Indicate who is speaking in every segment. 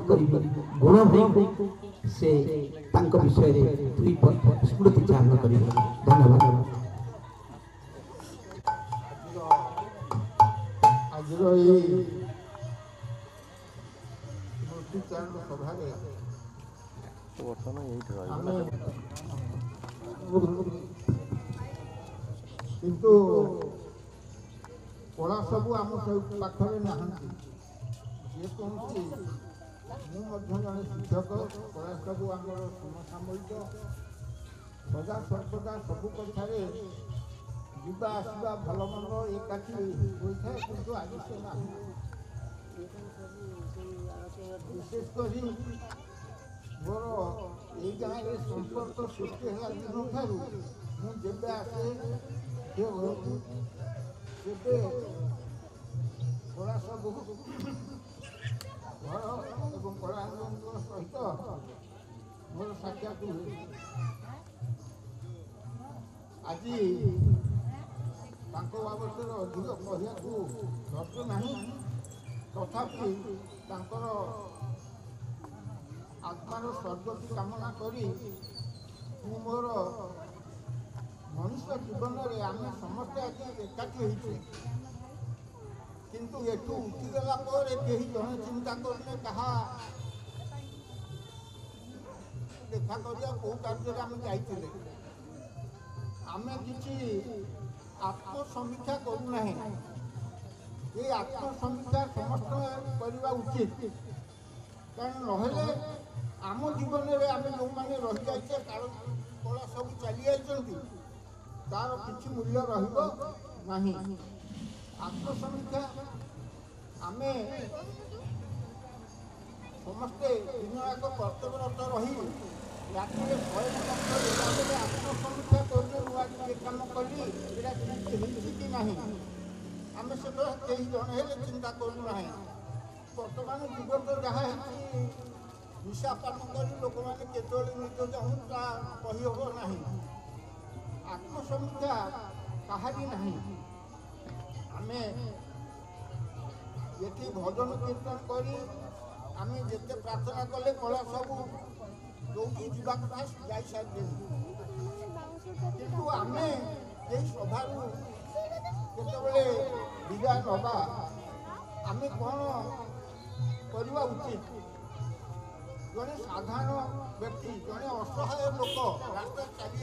Speaker 1: गुण भाई से विषय दुई स्मृति चारण कर धन्यवाद।
Speaker 2: आज स्मृति चारण सभा किंतु कला सबू आम पाखे ना जेकोसी जड़े शिक्षक कला सबू आम समसामयिक सदा सर्वदा सबू कथा जीवा आसवा भल मंद एकाठी होता है कि आज से ना विशेषकर मोर ये गाँव में संपर्क सृष्टि है दिन ठार मुझे आसे से कला सब घर और कला सहित मोर साक्षात हुए आज बाबद अधिक कहला धर्ष ना तथापि आत्मार स्वर्गति कामना करी मोर मनुष्य जीवन में आम समस्ते आज एकाठी होते किंतु एठू उठीगला कहीं जड़े चिंता करने क्या देखा करा कौ कार्य आम जाइए आम कि आत्मसमीक्षा करूना ये आत्मसमीक्षा समस्त करवा उचित कारण नहले आम जीवन में आम जो मैंने रही जाइए कला सब चली जाती तार किसी मूल्य रही आत्मसमीक्षा आम समस्ते दिन जाक कर्तव्यरत रही राति आत्मसमीक्षा कर कम कली कि ना आम से कहीं जड़े चिंता करूना बर्तमान जुग तो जहाँ निशा पान कर लोक मैंने केतवे निज चाहूँ कहीहब ना आत्मसमीक्षा कहारी ना आम ये भजन कीर्तन करी आम जिते प्रार्थना कले कला सब जो जा कथा जाई सारे किंतु आम ये सभा केतबले विदाय नवा आम कौन करवा उचित जड़े साधारण व्यक्ति जड़े असहाय लोक रास्ता चली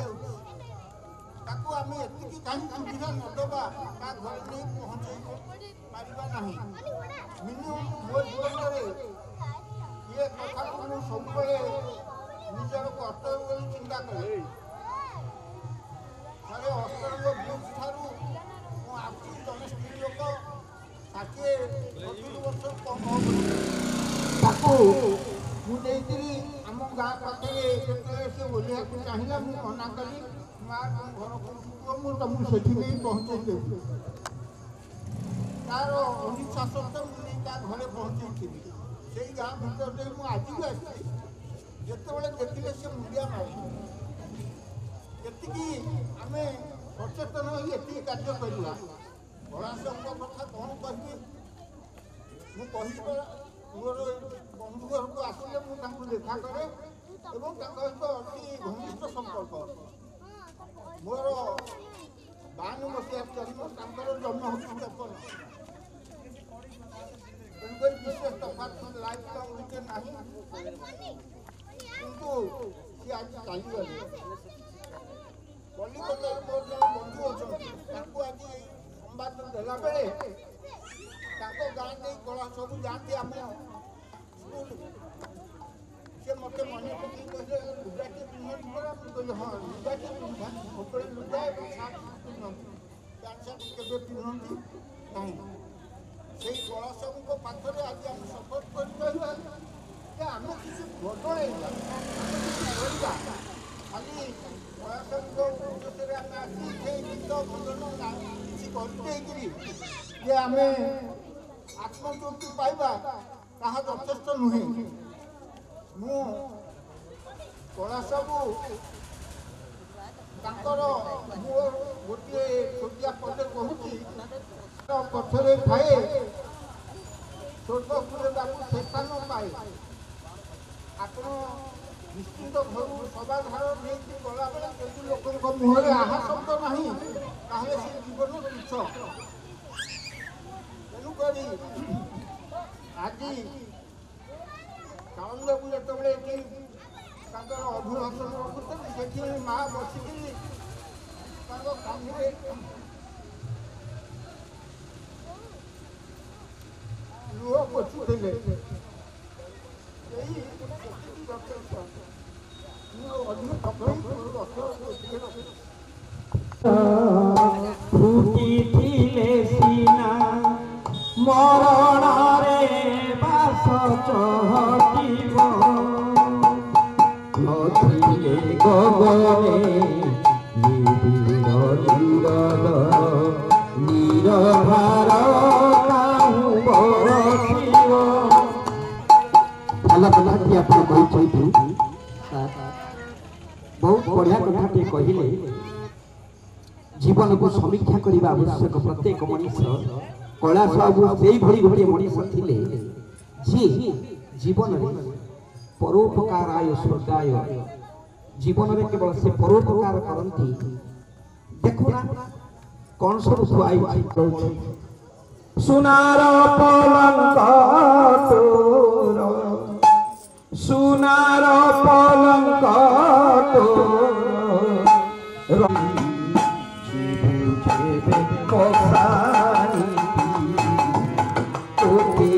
Speaker 2: जाकू आम एति कहीं सुविधा नदबा घर नहीं पहुँचे पारिबा नहीं मिनिमम मो जीवन में ये कथा मुझे सब निजर कर्तव्य चिंता करे थे अस्तरंग ब्लूज ठारू आसुची जड़े स्त्री लोक 60-70 वर्ष कम मुझे आम गाँ पाखे से ओह्ला चाहिए मुझे मना कली माँ घर को तुमको से पहुँचे तार अनिच्छा सत्वे मुझे घरे पहुँचे से गाँ भर आज भी आसी जिते देखिले से मुंडिया मारे ये आम सचेतन ये कार्य करवा कला कथा कौन कहि मोर बंधु घर को आसिले मुझे देखा करे और अति घनिष्ठ संपर्क मोर 52 मसीहा जन्म जन्म हूँ तेपन विशेष तफात लाइफ लंग वीके ना किंतु सी आज चली गले कलिकता मोर जो बंधु अच्छा आज संवाद देला बेले गाँ नहीं कला सब जाती आम स्कूल से मत मन पकड़ कहते लुगाटी पिंधि पड़ा मुझे हाँ लुगाटी पिंधा ऊपर लुगा सार्ट पिंधि पैंट सार्ट के पिंधि ना से कला सब पाखे आज आम सपोर्ट कर आम किसी बदलैया खाली कला सब उद्देश्य आम आसी गीत भजन किसी कर आम आत्मतृप्ति पाइबा ताहा यथेष्ट नुहे मु कला सब गोटे छोटिया पदे कहूँ पथरे थाए स्वर्गपुर बाबू स्थान पाए ଆପଣ ନିଶ୍ଚିନ୍ତ ଘରୁ ସଭାଧାର ନେଇକି ଗଲାବେଳେ ଯଦି ଲୋକଙ୍କ ମୁହଁରେ ଆହା ଶବ୍ଦ ନାହିଁ ତାହେଲେ ସେ ଜୀବନ ତୁଚ୍ଛ। ତେଣୁକରି ଆଜି ଚାଉଳକୁ ଯେତେବେଳେ ଏଠି ତାଙ୍କର ଅଭିଭାଷଣ ରଖୁଛନ୍ତି ସେଠି ମା ବସିକିରି ତାଙ୍କ କାନ୍ଧରେ ଲୁହ ପୋଛୁଥିଲେ।
Speaker 1: ଫୁଟିଥିଲେ ସିନା ମରଣରେ ବାସ ଚହଟିବ, ନଥିଲେ ଗଗନେ ନିବିଡ଼ ନିରଦ ନିରଭାର କାହୁଁ ବସିବ। ଭଲ କଥାଟି ଆପଣ କହିଛନ୍ତି। ବହୁତ ବଢ଼ିଆ କଥାଟିଏ କହିଲେ। ଜୀବନକୁ ସମୀକ୍ଷା କରିବା ଆବଶ୍ୟକ। ପ୍ରତ୍ୟେକ ମଣିଷ କୈଳାସ ବାବୁ ସେଇଭଳି ଗୋଟିଏ ମଣିଷ ଥିଲେ ଯିଏ ଜୀବନରେ ପରୋପକାରାୟ ସ୍ୱର୍ଗାୟ, ଜୀବନରେ କେବଳ ସେ ପରୋପକାର କରନ୍ତି। ଦେଖୁନା କଣ ସବୁ ଖୁଆଇ ସୁନାର ପଲଙ୍କ ତୋର, ସୁନାର ପଲଙ୍କ ତୋର କସାଇ তোকে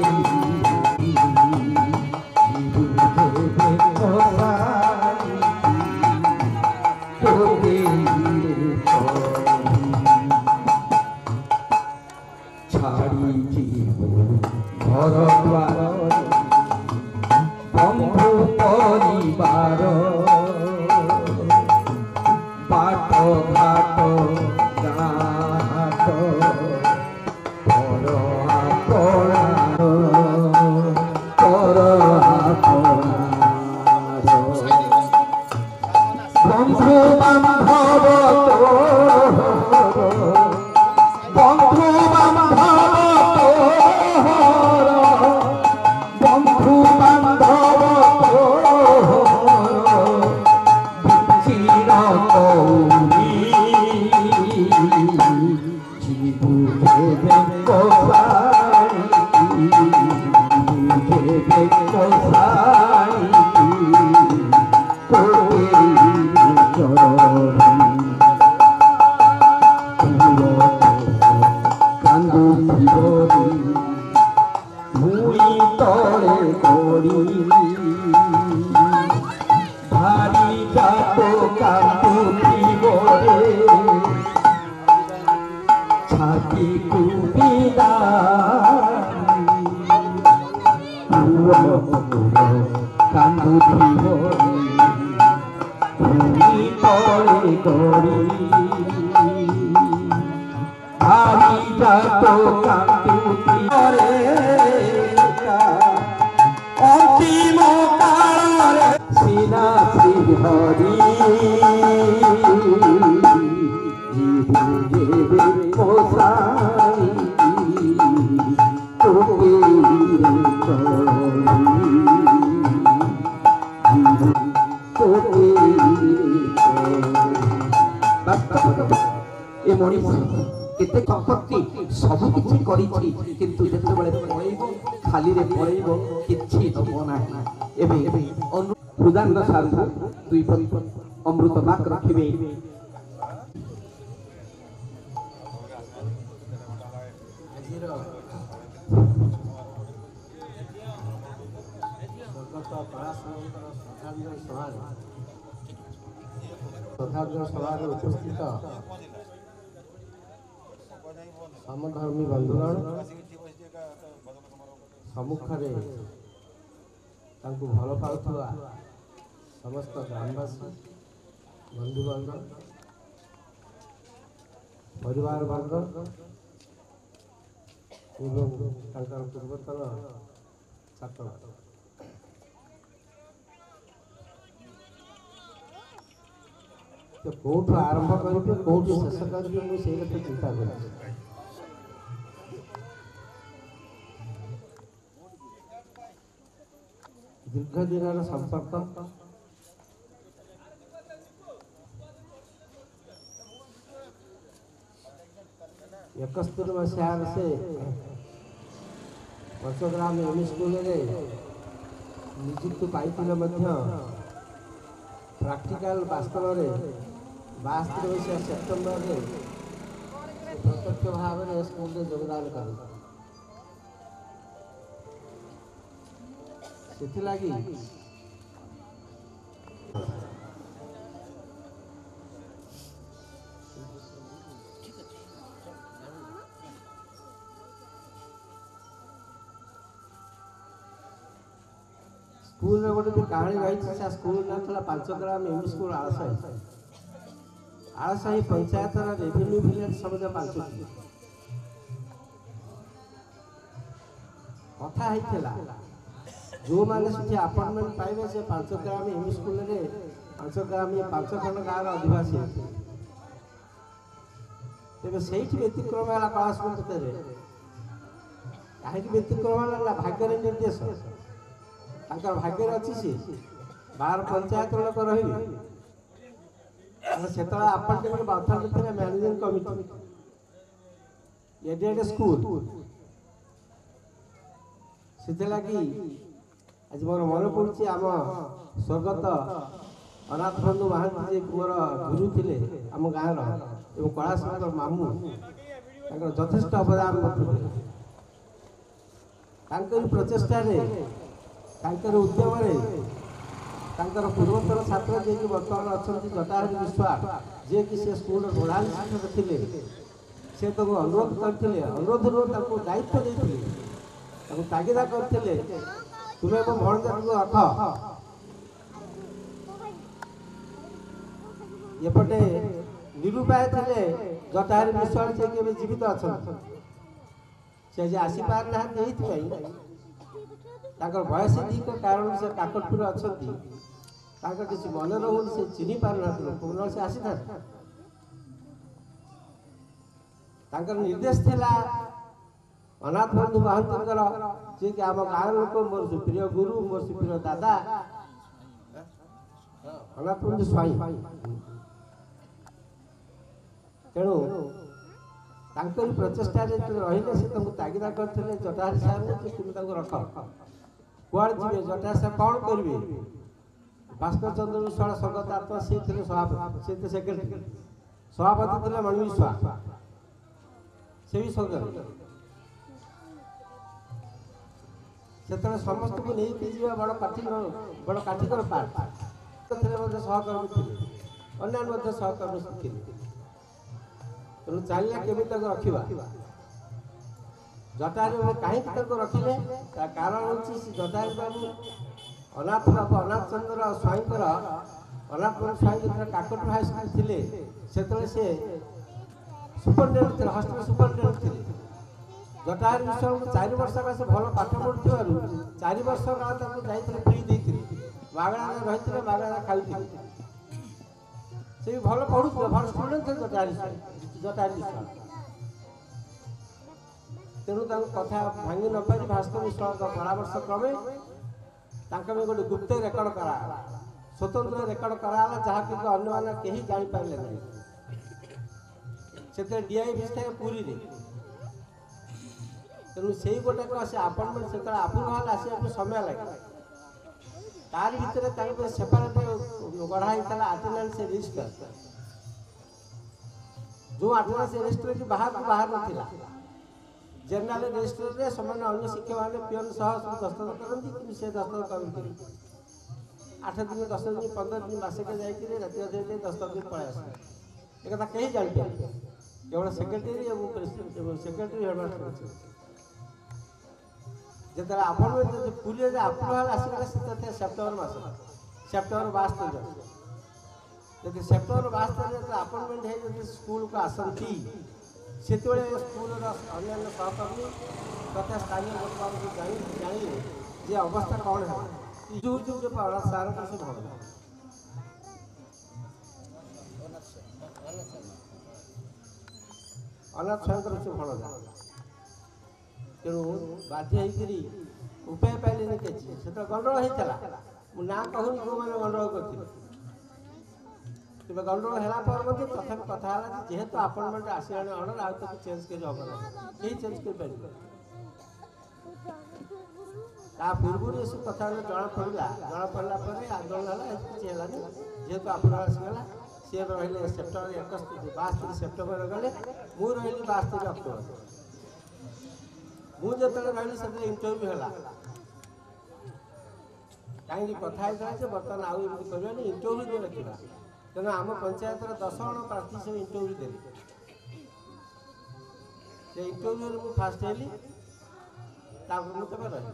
Speaker 1: ছাড়ি জীব ঘর দ্বার বন্ধু পরিবার বাট ঘাট ঘাট পর আপনার পর আপনার বন্ধু বান্ধব বন্ধু বান্ধব বন্ধু বান্ধব বিচির কৌরি জীবু দেবে কোসাই দেবে কোসাই কান্দু ভুই তলে করি ভারি যাত কান্দু জীবরে ছাতি কুবিদা কান্দু জীবরে ভূমি তলে করি ভারি যাত কান্দুতি রে অন্তিম কাଳରେ সিনা শ্রীহরি জীবু দেবে কোসাই তোকে ଏ ମଣିଷ କେତେ ସମ୍ପତ୍ତି ସବୁ କିଛି କରିଛି, କିନ୍ତୁ ଯେତେବେଳେ ପଳେଇବ ଖାଲିରେ ପଳେଇବ, କିଛି ହବ ନାହିଁ। ଏବେ ହୃଦାନନ୍ଦ ସାରଙ୍କୁ ଦୁଇ ଅମୃତ ବାକ୍ ରଖିବେ। ଆଜିର ସ୍ୱର୍ଗତ କୈଳାସଙ୍କର ଶ୍ରଦ୍ଧାଞ୍ଜଳି ସଭାରେ ଉପସ୍ଥିତ ସମଧର୍ମୀ ବନ୍ଧୁଗଣ, ସମ୍ମୁଖରେ ତାଙ୍କୁ ଭଲ ପାଉଥିବା ସମସ୍ତ ଗ୍ରାମବାସୀ, ବନ୍ଧୁବର୍ଗ, ପରିବାର ବର୍ଗ ଏବଂ ତାଙ୍କର ପୂର୍ବତନ ଛାତ୍ର କୋଉଠୁ ଆରମ୍ଭ କରିବେ କୋଉଠୁ ଶେଷ କରିବେ ମୁଁ ସେଇ କଥା ଚିନ୍ତା କରୁଛି। ଦୀର୍ଘ
Speaker 3: दीर्घ दिन संपर्क 71 मसीहार से पंचग्राम एम स्कूल निजुक्ति पाई प्राक्टिकल वास्तव में 72 मसीहा सेप्टेम्बर प्रत्यक्ष भाव में स्कूल में योगदान कर स्कूल में गोटे कहानी रही से स्कूल ना था Panchagram M school Alasahi panchayat revenue village समझ 5टी कथा होता जो मैंने अपॉइंटमेंट पाइबे से पंचग्राम एम स्कूल में पंचग्राम 5 खंड गाँव अधिवासी तेज से व्यतिक्रम है कला स्कूल भितर कहीं व्यतिक्रम है भाग्य निर्देश भाग्य अच्छी सी 12 पंचायत लोक रही से अपॉइंटमेंट अथॉरिटी थे मैनेजिंग कमिटी एडे स्कूल से लगी आज मोर मन पड़ी आम स्वर्गत अनाथ बंधु महांती जी मोर गुरु थे आम गाँव कलाशंकर मामू यथेष्ट अवदान करते प्रचेषा उद्यम पूर्वोत्तर छात्र जी कि बर्तमान अच्छा जटाहरी विश्वास जी कि से स्कूल प्रधान शिक्षक थे से अनुरोध करते अनुरोध दायित्व देते तागिदा करते तुम्हें मो भणजा को रख एपटे निरूपाय थे जटाहरी विश्वास जी कि जीवित अच्छा से आज आसीपार ना बयस दीक कारण से काकटपुर अच्छा किसी मन रोन से चिन्ह पार ना लोक से आसी था निर्देश थिला अनाथ बंधु महांती जी कि आम गाँव लोक मोर सुप्रिय गुरु मोर सुप्रिय दादा अनाथ बंधु स्वाई तेणु प्रचेषा रही से तागिदा करते जटाहरी साहब तुम रख कुआड़ जी जटाहरी साहब कौन करेंगे भास्कर चंद्र विश्वास स्वर्गत आत्मा सी थे सभापति सी थे सेक्रेटरी सभापति थे मणि विश्वास से भी स्वर्ग से समस्त को नहीं जा बड़ काठिकर पार्ट सहकर्मी थे अन्य सहकर्मी थे तेणु चलना केमी रखा जटाहरी कहीं रखिले कारण हूँ जटाहरी बाबू अनाथ बाबू अनाथ चंद्र स्वाई अनाथ स्वाई जो काकटपुर हाईस्कूल थे से सुपरिटेडेंट थे हस्टेल सुपरिटेडेंट थे जटाहरी विश्वास 4 वर्ष का से भल पाठ पढ़ुवर 4 वर्ष जाते फ्री देते मागणा रही मागणा खाऊे से भी भल पढ़ुते भल स्टूडेंट थे जटाहरी विश्वास तेणु कथा भांगी न पारि भास्कर विश्वास परामर्श क्रमे गोटे गुप्त रेकर्ड करा स्वतंत्र रेकर्ड करा जहाँ कि अन्य कहीं जापारे ना से डीआई भिस्ता पुरी तेणु से गोटे से अपॉइंटमेंट से अप्रूवाल आसा समय लगे तार भितर सेपरेट गढ़ाई अटेंडेंस रजिस्टर जो अटेंडेंस रजिस्टर की बाहर नाला जेनराल रजिस्टर में सामान्य अन्य शिक्षक मैंने पियन सह दस्तखत करती से दस्तखत करती 8 दिन 10 दिन 15 दिन मसेक जाए राति अधे दस्तखत दिन पलि आस एक कहीं जापारे केवल सेक्रेटरी सेक्रेटरी हेडमास्टर जो अपॉइंटमेंट पूरी अप्रूवाल आसला सेप्टेम्बर मस सेप्टेम्बर 72 जब सेप्टेम्बर 72 अपॉइंटमेंट है स्कूल को आसती से स्कूल अन्य सहकर्मी तथा स्थानीय लोक जानिले जे अवस्था कौन है सार से भगला अनाथ स्वयं से भणजा तेणु बाध्य उपाय पाइले किसी से गंडगोल होता मु ना कहूनी जो मैंने गंडगोल करते तेज गंडगोल है तथापि कथा जेहेतु आपॉइंटमेंट आसला ऑर्डर आउ तो चेंज कर कहीं चेंज कर पारे पूर्व ये सब कथा जना पड़ा आंदोलन है किसी है जेहेतु आप आसगला सी रही सेप्टेम्बर 62 सेप्टेम्बर गले मुझे रही 62 अक्टोबर मुझे रही से इंटरव्यू है कहीं कथा होता बर्तमान आउ कर इंटरव्यू दे रखा तेना आम पंचायत 10 जन प्रार्थी सब इंटरव्यू दे इंटरव्यू मुझे फास्ट हेली मुझे रही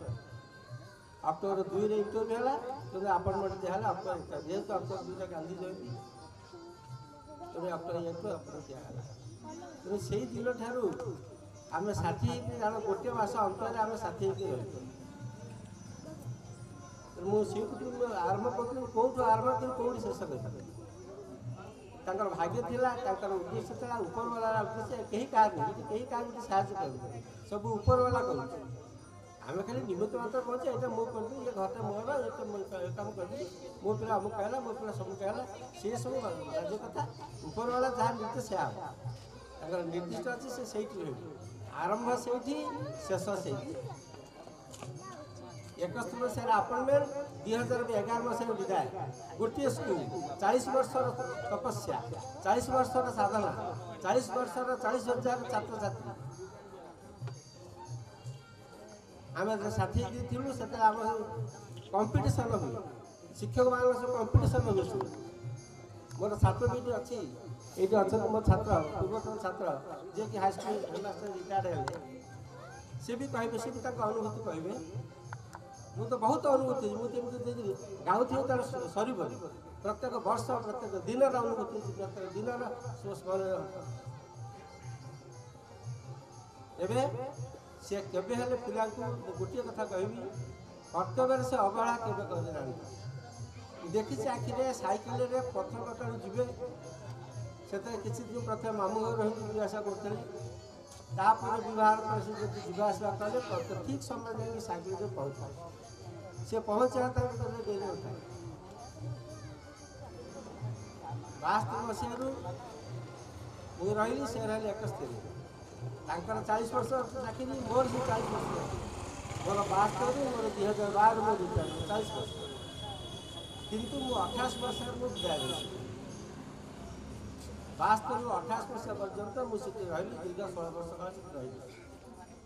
Speaker 3: अक्टोबर 2 इंटरव्यू है तेज अपॉइंटमेंट दिया अक्टोबर जेहेतु अक्टोबर 2 गांधी जयंती तेज अक्टोबर 1 अपॉइंटमेंट दिया तेज से दिन ठारू आम साथी जान गोटे मस अंतर आम साथी रही मुझे आरंभ करी कौटू आरंभ कर कौटी शेष कर भाग्य थिला उद्देश्य था ऊपर वाला उद्देश्य कहीं कहार नहीं कहीं कहार गोटे साहय कर सब ऊपर वाला कर आम खाली निमित्त मात्र कहे ये मुझे करदी ये घरटा मोर ये काम करदी मो पिला अमुक कहला मो पिला सब कहला सी सब राज्य कथा ऊपर वाला जहाँ निर्देश से निर्दिष्ट अच्छे से आरंभ से शेष से 71 मसीह अपॉइंटमेंट 2011 मसीह विदाय गोटे स्कूल 40 वर्ष तपस्या 40 वर्ष साधना 40 वर्ष 40,000 छात्र छात्री आम साथी थी से कंपिटिशन हुए शिक्षक मान सब कंपिटिशन हुए मोर छात्र भी अच्छी ये अच्छा मो छात्र पूर्वतन छात्र जी कि हाईस्कल हेडमास्टर रिटायर्ड है सी भी कहे सी भी अनुभूति कहे मुझे तो बहुत अनुभूति मुझे गाँव तार सर प्रत्येक वर्ष प्रत्येक दिन अनुभूति प्रत्येक दिन स्मरण एवं सी केवे पिला गोटे कथा कहबी कर्तव्य से अवहेला केवे कर जानी देखी आखिरे साइकिल पथर कटा जी से किसी दिन प्रथम मामू घर रही जीवासा करुँ व्यवहार पर जीवासा कले ठीक समय जाए साइकिल पहुँचा से पहुँचा डेरी होता 62 मसीह मुझे रही से रही 71 40 वर्ष चाकरी मोर से 40 वर्ष मोर 72 मोर 2012 में रिटायर 40 वर्ष किंतु मु 28 वर्ष विदाय 72 ରୁ 28 वर्ष पर्यंत मुझे रही दीर्घ 16 वर्ष काल रही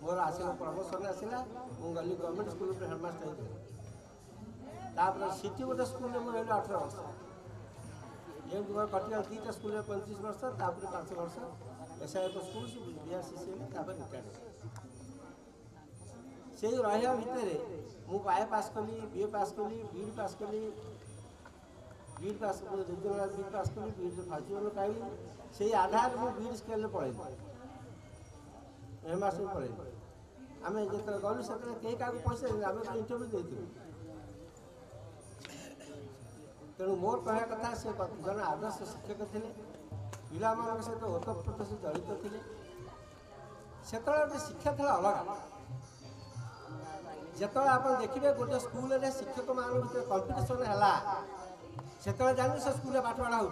Speaker 3: मोर आसला प्रमोशन आसला मुझे गली गवर्नमेंट स्कूल हेडमास्टर होता सिटी गोटे स्कूल में रही 18 वर्ष ये कटिया 2टा स्कूल 35 वर्ष 5 वर्ष एसआईएफ स्कूल बीआरसीसी रिटायर्ड से रहा भितर मुझे आए पास कली बीए पास कली बीड पास कली बीड पास रिजनल बीड पास कली बीड फाजिवल पाइली से आधार मुझे बीड स्केल पढ़े हेडमास्टर पढ़े आम जो गलु से कहीं क्या पैसा आम तो इंटरव्यू देती तेणु मोर कह कथा से जन आदर्श शिक्षक थे पिला सहित ओतप्रोत से जड़ित थे से गोटे शिक्षा था अलग जो आप देखिए गोटे स्कूल में शिक्षक मान भर कंपिटिशन है से जान से स्कूल पाठपढ़ा हो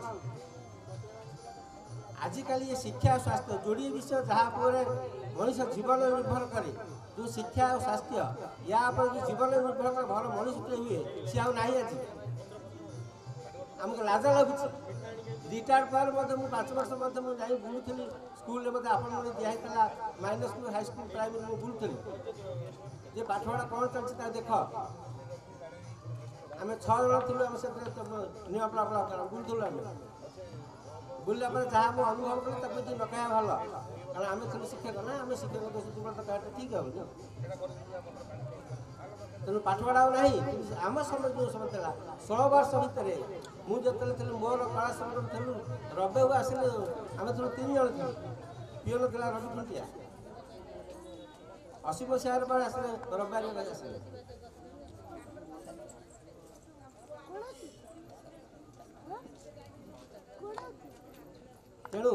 Speaker 3: आजिकल ये शिक्षा और स्वास्थ्य जोड़ी विषय जहाँ पर मनुष्य जीवन निर्भर करे जो शिक्षा और स्वास्थ्य या पर जो जीवन निर्भर कर भल मनुष्य हुए सी आउ ना आज आमको लाज लगुच रिटायर पर 5 वर्ष मुझे बुलूली स्कूल में मतलब आपन दिखाई minor school high school primary मुझे बुलूली जे पाठपढ़ा कौन चलती देख आम 6 जन थी आम से नियम बुलूलु आम बुलला जहाँ मुझे अनुभव कली न कह भल कारण आम थी शिक्षक ना आम शिक्षक दोष तो कहते ठीक है तेणु पाठपढ़ा ना आम समय जो समय था 16 वर्ष भितर मुझे मोर कला समय थी रबे आसिले आम थी 3 जन थी पीएन था रवि खुंटिया 80 मसीह आसिले रविवार आसिले तेणु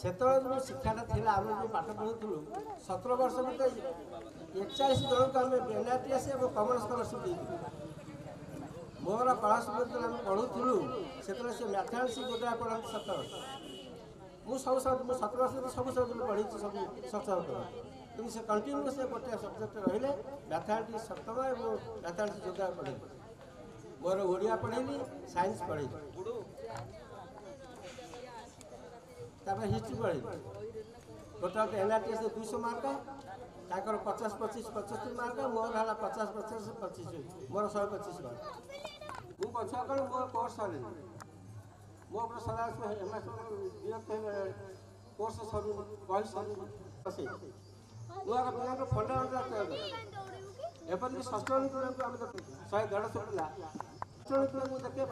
Speaker 3: ସେତେବେଳେ ଯେଉଁ ଶିକ୍ଷାଟା ଥିଲା ଆମେ ଯେଉଁ ପାଠ ପଢ଼ୁଥିଲୁ 17 ବର୍ଷ ଭିତରେ 41 ଜଣଙ୍କୁ ଆମେ NRTS ଏବଂ କମନ ସ୍କଲାରସିପ୍ ଦେଇଥିଲୁ। ମୋର କଳା ଯେତେବେଳେ ଆମେ ପଢ଼ୁଥିଲୁ ସେତେବେଳେ ସେ ମ୍ୟାଥମେଟିକ୍ସ ଯୋଉଟା ପଢ଼ନ୍ତି 17 ବର୍ଷ। ମୁଁ 17 ବର୍ଷ ସବୁ ସବଜେକ୍ଟ ପଢ଼ିଛି, ସବୁ ସପ୍ତମ କିନ୍ତୁ ସେ କଣ୍ଟିନ୍ୟୁ ସେ ଗୋଟେ ସବଜେକ୍ଟ ରହିଲେ ମ୍ୟାଥମେଟିକ୍ସ ସପ୍ତମ ଏବଂ ମ୍ୟାଥମେଟିକ୍ସ ଯୋଉଟା ପଢ଼େଇଲି। ମୋର ଓଡ଼ିଆ ପଢ଼େଇଲି, ସାଇନ୍ସ ପଢ଼େଇଲି, ତାପରେ ହିଷ୍ଟ୍ରି ପଢ଼େଇଲି। ଟୋଟାଲ NRTS 200 ମାର୍କ, ତାଙ୍କର 50, 25, 75 ମାର୍କ, ମୋର ହେଲା 50, 50, 25, ମୋର 125 ମାର୍କ। ମୁଁ ପଛୁଆ କ'ଣ ମୋର କୋର୍ସ ସରିନି, ମୋ ଉପରେ ସଦା ବିରକ୍ତ କୋର୍ସ ସରୁନି, ବହି ସରୁନି। ମୁଁ ଆଗ ପିଲାଙ୍କ ଫଣ୍ଡାମେଣ୍ଟାଲ ଏପରିକି ଷଷ୍ଠ ପିଲାଙ୍କୁ ଆମେ 100-150 ପିଲା, ଷଷ୍ଠ ପିଲା ମୁଁ ଦେଖେ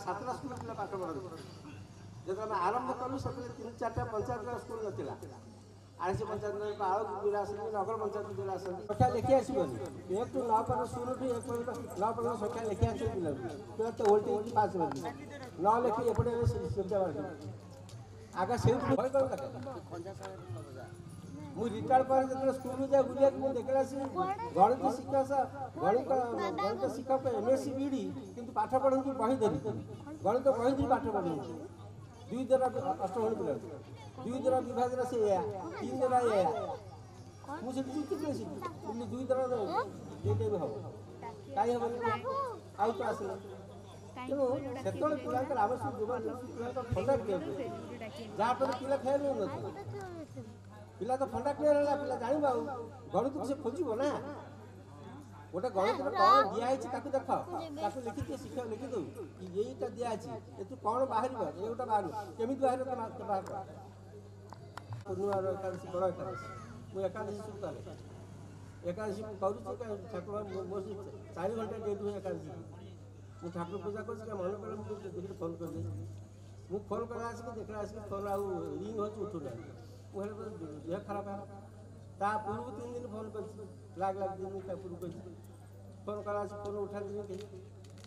Speaker 3: 7ଟା ସ୍କୁଲ ପିଲା ପାଠ ପଢ଼ନ୍ତି। ଯେତେବେଳେ ଆମେ ଆରମ୍ଭ କଲୁ ସେତେବେଳେ 3-4ଟା ପଞ୍ଚାୟତ ସ୍କୁଲ ନଥିଲା। ଆଇସି ପଞ୍ଚାୟତ ଆଉ ପିଲା ଆସନ୍ତି, ନଗର ପଞ୍ଚାୟତ ପିଲା ଆସନ୍ତି। ସଂଖ୍ୟା ଲେଖି ଆସିବନି, 1 ରୁ 9 ପର୍ଯ୍ୟନ୍ତ 0 ରୁ 1 ପର୍ଯ୍ୟନ୍ତ 9 ପର୍ଯ୍ୟନ୍ତ ସଂଖ୍ୟା ଲେଖି ଆସିବ ପିଲାଙ୍କୁ। ପିଲା ତ ଓଲଟି ପାସ୍ କରିବି, ନ ଲେଖି ଏପଟେ ଆଗ ସେଇଠୁ ଭୟ କ'ଣ ଦରକାର। ମୁଁ ରିଟାୟାର୍ଡ ପରେ ଯେତେବେଳେ ସ୍କୁଲକୁ ଯାଏ ବୁଲିବାକୁ ମୁଁ ଦେଖିଲା ଗଣିତ ଶିକ୍ଷକ MSc BD କିନ୍ତୁ ପାଠ ପଢ଼ନ୍ତି ବହି ଧରି, ଗଣିତ ବହି ଧରି ପାଠ ପଢ଼ନ୍ତି। 2 ଦ୍ୱାରା ଅଷ୍ଟମୀ ପିଲା, 2 ଦ୍ୱାରା ବିଭାଜନ ସେ ଏୟା, 3 ଦ୍ୱାରା ଏୟା। ମୁଁ ସେଠି ଯୁକ୍ତି କରି ଶିଖିଲି 2 ଦ୍ୱାରା ଏଇଟା ବି ହେବ, କାହିଁ ହେବନି ଆଉ ତ ଆସିଲା। ତେଣୁ ସେତେବେଳେ ପିଲାଙ୍କର ଆବଶ୍ୟକ ଯୋଗାଯୋଗ ପିଲାଙ୍କ ଥଣ୍ଡା କ୍ଲିୟର, ଯାହାଫଳରେ ପିଲା ଫେଲ୍ ହେଉନଥିଲା। ପିଲା ତ ଥଣ୍ଡା କ୍ଲିୟର ହେଲା, ପିଲା ଜାଣିବ ଆଉ ଗଣିତକୁ ସେ ଖୋଜିବ ନା। ଗୋଟେ ଗଣିତରେ କ'ଣ ଦିଆହେଇଛି ତାକୁ ଦେଖ, ତାକୁ ଲେଖିକି ଶିକ୍ଷକ ଲେଖିଦେଉ କି ଏଇଟା ଦିଆହେଇଛି, ଏଠୁ କ'ଣ ବାହାରିବ, ଏଇଟା ବାହାରିବ, କେମିତି ବାହାରିବ ବାହାର କର। ପୂର୍ଣ୍ଣିମାର ଏକାଦଶୀ, ବଡ଼ ଏକାଦଶୀ, ମୁଁ ଏକାଦଶୀ ସବୁ କରେ। ଏକାଦଶୀ ମୁଁ କରୁଛି, ଠାକୁର ମୋ 4 ଘଣ୍ଟା ଡେଟ୍ ହୁଏ ଏକାଦଶୀ। ମୁଁ ଠାକୁର ପୂଜା କରୁଛି, ମନେ ପଡ଼ିଲେ ମୁଁ ଦେଖିଲି ଫୋନ୍ କରିଦେବି। ମୁଁ ଫୋନ୍ କଲା ଆସିକି ଦେଖିଲା ଆସିକି ଫୋନ୍ ଆଉ ରିଙ୍ଗ ହେଉଛି ଉଠୁନାହିଁ। ମୁଁ ହେଲେ ଦେହ ଖରାପ ହେଲା, ତା ପୂର୍ବରୁ 3 ଦିନ ଫୋନ୍ କରିଛି, ଲାଗ 3 ଦିନ ତା ପୂର୍ବରୁ କରିଛି। ଫୋନ୍ କଲା ଆସିକି ଫୋନ୍ ଉଠାନ୍ତିନି କେହି,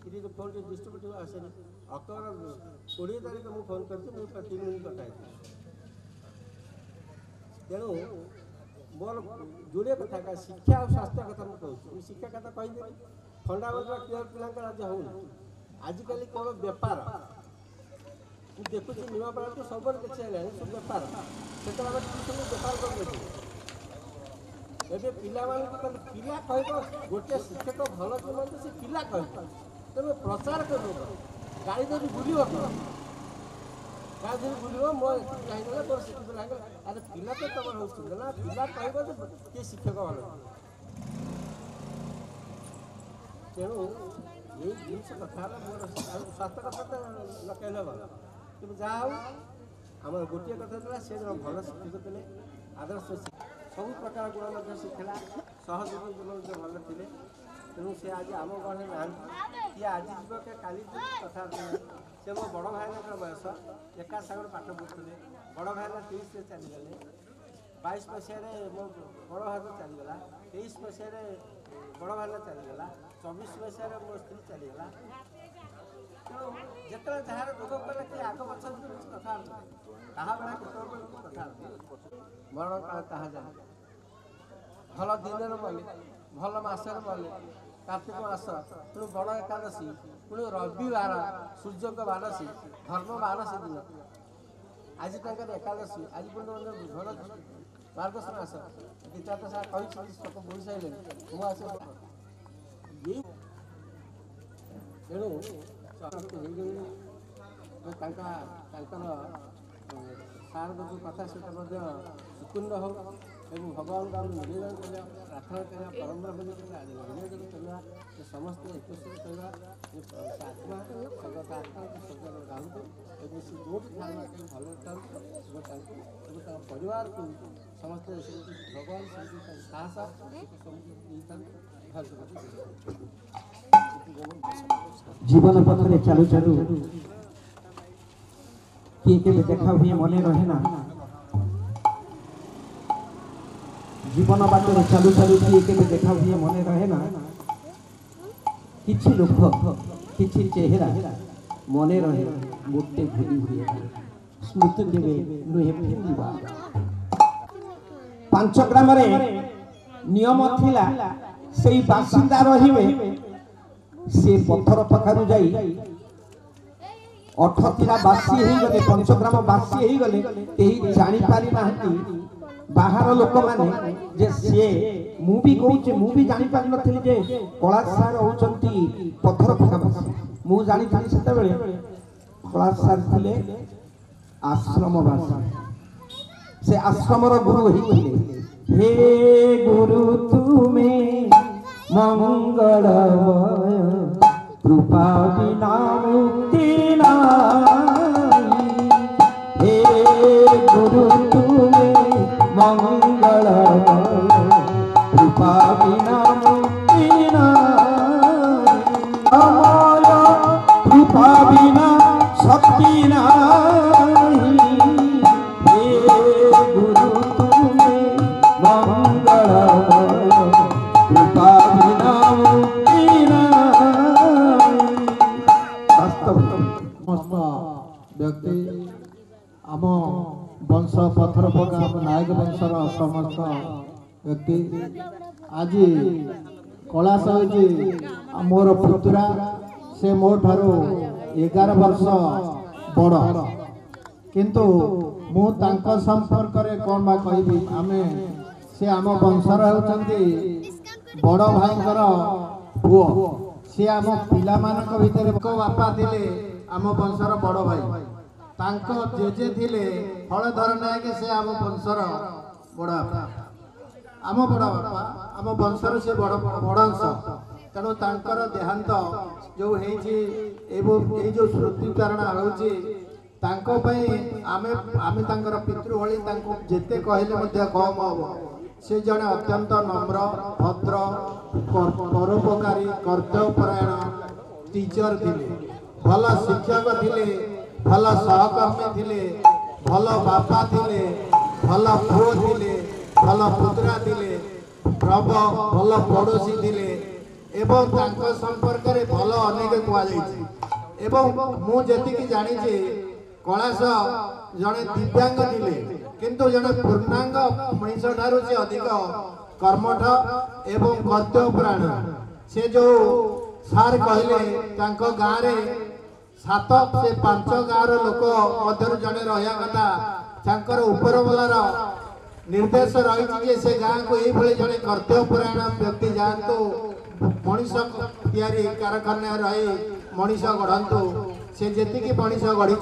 Speaker 3: ଏଠି ଫୋନ୍ ଟିକେ ଡିଷ୍ଟ୍ରିବ୍ୟୁଟିଭ୍ ଆସେନି। ଅକ୍ଟୋବର 20 ତାରିଖ ମୁଁ ଫୋନ୍ କରିଛି, ମୁଁ 3 ଦିନ କଥା ହେଇଥିଲି। ତେଣୁ ମୋର ଯୋଡ଼ିଏ କଥା ଶିକ୍ଷା ଆଉ ସ୍ୱାସ୍ଥ୍ୟ କଥା ମୁଁ କହୁଛି। ମୁଁ ଶିକ୍ଷା କଥା କହିଦେବି, ଫଣ୍ଡାମେଣ୍ଟାଲ କ୍ଲିୟର ପିଲାଙ୍କର ଆଜି ହେଉନି। ଆଜିକାଲି କେବଳ ବେପାର। ମୁଁ ଦେଖୁଛି ନିମାପଡ଼ାଠୁ ସବୁଆଡ଼େ ଦେଖି ହେଲାଣି ସବୁ ବେପାର। ସେତେବେଳେ ଆମେ ଟିଉସନ୍ ବେପାର କରିଦେଇଛୁ। ଏବେ ପିଲାମାନଙ୍କୁ କହିଲେ ପିଲା କହିବ, ଗୋଟେ ଶିକ୍ଷକ ଭଲ କୁହନ୍ତୁ ସେ ପିଲା କହିବ, ତେଣୁ ପ୍ରଚାର କରିବ, ଗାଡ଼ି ଧରି ବୁଲିବ କ'ଣ, ଗାଡ଼ି ଧରି ବୁଲିବ ମୋ ଏତିକି ହେଇଗଲା ମୋର ସେତିକି ହେଇଗଲା। ଆରେ ପିଲା ତ ତମର ହେଉଛି ନା, ପିଲା କହିବ ଯେ କିଏ ଶିକ୍ଷକ ଭଲ। ତେଣୁ ଏଇ ଜିନିଷ କଥା ହେଲା ମୋର ସ୍ୱାସ୍ଥ୍ୟ କଥା ତ ନ କହିଲେ ଭଲ। କିନ୍ତୁ ଯାହା ହଉ ଆମର ଗୋଟିଏ କଥା ଥିଲା, ସେ ଜଣେ ଭଲ ଶିକ୍ଷକ ଥିଲେ, ଆଦର୍ଶ ସବୁ ପ୍ରକାର ଗୁଣ ମଧ୍ୟ ଶିଖିଲା, ସହଯୋଗୀ ଗୁଣ ମଧ୍ୟ ଭଲ ଥିଲେ। ତେଣୁ ସେ ଆଜି ଆମ ଘରେ ନାହାନ୍ତି, କିଏ ଆଜି ଯିବ କିଏ କାଲି କଥା ନାହିଁ। ସେ ମୋ ବଡ଼ ଭାଇନାଙ୍କର ବୟସ, ଏକା ସାଙ୍ଗରେ ପାଠ ପଢ଼ୁଥିଲେ। ବଡ଼ ଭାଇନା 30ରେ ଚାଲିଗଲେ, 22 ମସିହାରେ ମୋ ବଡ଼ ଭାଇ ଚାଲିଗଲା, 23 ମସିହାରେ ବଡ଼ ଭାଇନା ଚାଲିଗଲା, 24 ମସିହାରେ ମୋ ସ୍ତ୍ରୀ ଚାଲିଗଲା। ତେଣୁ ଯେତେବେଳେ ଯାହାର ରୋଗ କଲେ କି ଆଗ ପଛ କିଛି କଥା ତାହା ବେଳେ କେତେବେଳେ କଥା ମରଣ କାଳ ତାହା ଜାଣେ। ଭଲ ଦିନରେ ମଲେ, ଭଲ ମାସରେ ମଲେ, କାର୍ତ୍ତିକ ମାସ, ପୁଣି ବଡ଼ ଏକାଦଶୀ, ପୁଣି ରବିବାର, ସୂର୍ଯ୍ୟଙ୍କ ମାନସୀ, ଧର୍ମ ମାନସୀ ଦିନ। ଆଜି ତାଙ୍କର ଏକାଦଶୀ, ଆଜି ପୁଣି ଭଲ ମାର୍ଗଶୀର ମାସ। ଗୀତାଟା ସାର୍ କହିଛନ୍ତି ଶ୍ଲୋକ ବୁଝି ସାରିଲେଣି, ମୁଁ ଆସି ତେଣୁ ତାଙ୍କର ସାର୍ଙ୍କ ଯେଉଁ କଥା ସେଟା ମଧ୍ୟ ସୁପୂର୍ଣ୍ଣ ହେଉ ଏବଂ ଭଗବାନଙ୍କୁ ଆମେ ନିବେଦନ କରିବା, ପ୍ରାର୍ଥନା କରିବା, ପରମ୍ପରା କରିବା, ନିବେଦନ କରିବା, ସମସ୍ତେ ଏକତ୍ରିତ କରିବା, ଆତ୍ମା ସ୍ୱର୍ଗତ ଆତ୍ମା ସ୍ୱର୍ଗତ ରାହୁନ୍ତୁ ଏବଂ ସେ ଯେଉଁଠି ଖାଇବା ପାଇଁ ଭଲ ଥାନ୍ତୁ ଏବଂ ତାଙ୍କୁ ଏବଂ ତାଙ୍କ ପରିବାରକୁ ସମସ୍ତେ ଭଗବାନ ସେମିତି ସାହସ ସେମିତି ଦେଇଥାନ୍ତୁ।
Speaker 1: জীবন পথে চালু চালু কি কেবে দেখা হুয়ে মনে রহে না। জীবন বাটে চালু চালু কি কেবে দেখা হুয়ে মনে রহে না। কিছু লোক কিছু চেহারা মনে রহে মুহূর্তে ভুলি হুয়ে। ସ୍ମୃତି କେବେ ନୁହେଁ ଫେରିବା। ପାଞ୍ଚଗ୍ରାମରେ ନିୟମ ଥିଲା ସେଇ ବାସିନ୍ଦା ରହିବେ, ସେ ପଥର ପାଖରୁ ଯାଇ ଅଠତିରା ବାସି ହେଇଗଲେ, ପଞ୍ଚଗ୍ରାମ ବାସି ହେଇଗଲେ, କେହି ଜାଣିପାରି ନାହାନ୍ତି ବାହାର ଲୋକମାନେ ଯେ ସିଏ, ମୁଁ ବି କହୁଛି ମୁଁ ବି ଜାଣିପାରିନଥିଲି ଯେ କଳା ସାର୍ ହଉଛନ୍ତି ପଥର ପାଖାପାଖି। ମୁଁ ଜାଣିଥିଲି ସେତେବେଳେ କଳା ସାର୍ ଥିଲେ ଆଶ୍ରମବାସୀ, ସେ ଆଶ୍ରମର ଗୁରୁ ହେଇଥିଲେ। हे गुरु तुमे मंगलमय, कृपा बिना मुक्ति नाही। हे गुरु तुमे मंगलमय, कृपा बिना मुक्ति नाही। अमय कृपा बिना शक्ति नाही। हे गुरु तुमे कृपा बिना मुक्ति नाही।
Speaker 4: समस्त व्यक्ति आम वंश पथर पका नायक वंशर समस्त व्यक्ति आज कैलाश हो मोर पुतुरा, से मो ठारू 11 वर्ष बड़, किंतु मु तांको संपर्क रे कोन बा कहबी। आमे से आम वंशर होचंती बड़ भाईंकर पुओ, से आम पिला मानक भितर बापा थिले आम वंशर बड़ भाई, तांको जेजे थिले हलधर नायक, से आम वंशर बड़ बापा, आम बड़ बापा आम वंशर से बड़ अंश। तेणु तांकर देहांत जो हेची एवं ए जो स्मृतिचारणा होची तांको पई आमे आमे तांकर पितृ भली तांको जेते कहले मध्य कम हबो। से जने अत्यंत नम्र, भद्र, परोपकारी, कर्तव्यपरायण टीचर थिले, भल शिक्षक थिले, भल सहकर्मी थिले, भल बापा थिले, भल पुओ थिले, भल पुत्रा थिले, भल पड़ोशी थिले एवं तांको संपर्क रे भल अनेक कुआ जायछि। एवं मु जेतिकी जानिछि कैलाश जने दिव्यांग थिले, किंतु जने पूर्णांग मनीष ठारू से अधिक कर्मठ एवं कर्तव्यपरायण। से जो सार कहले तांको गाँ रे 7 से 5 गाँव लोक मध्य जने रहा कथा, तांकर ऊपर वालार निर्देश रही से गाँ को ये जड़े कर्तव्यपरायण व्यक्ति जातु मनीष तैयारी कारखाना रही मनीष गढ़ु। से जी मनीष गढ़ी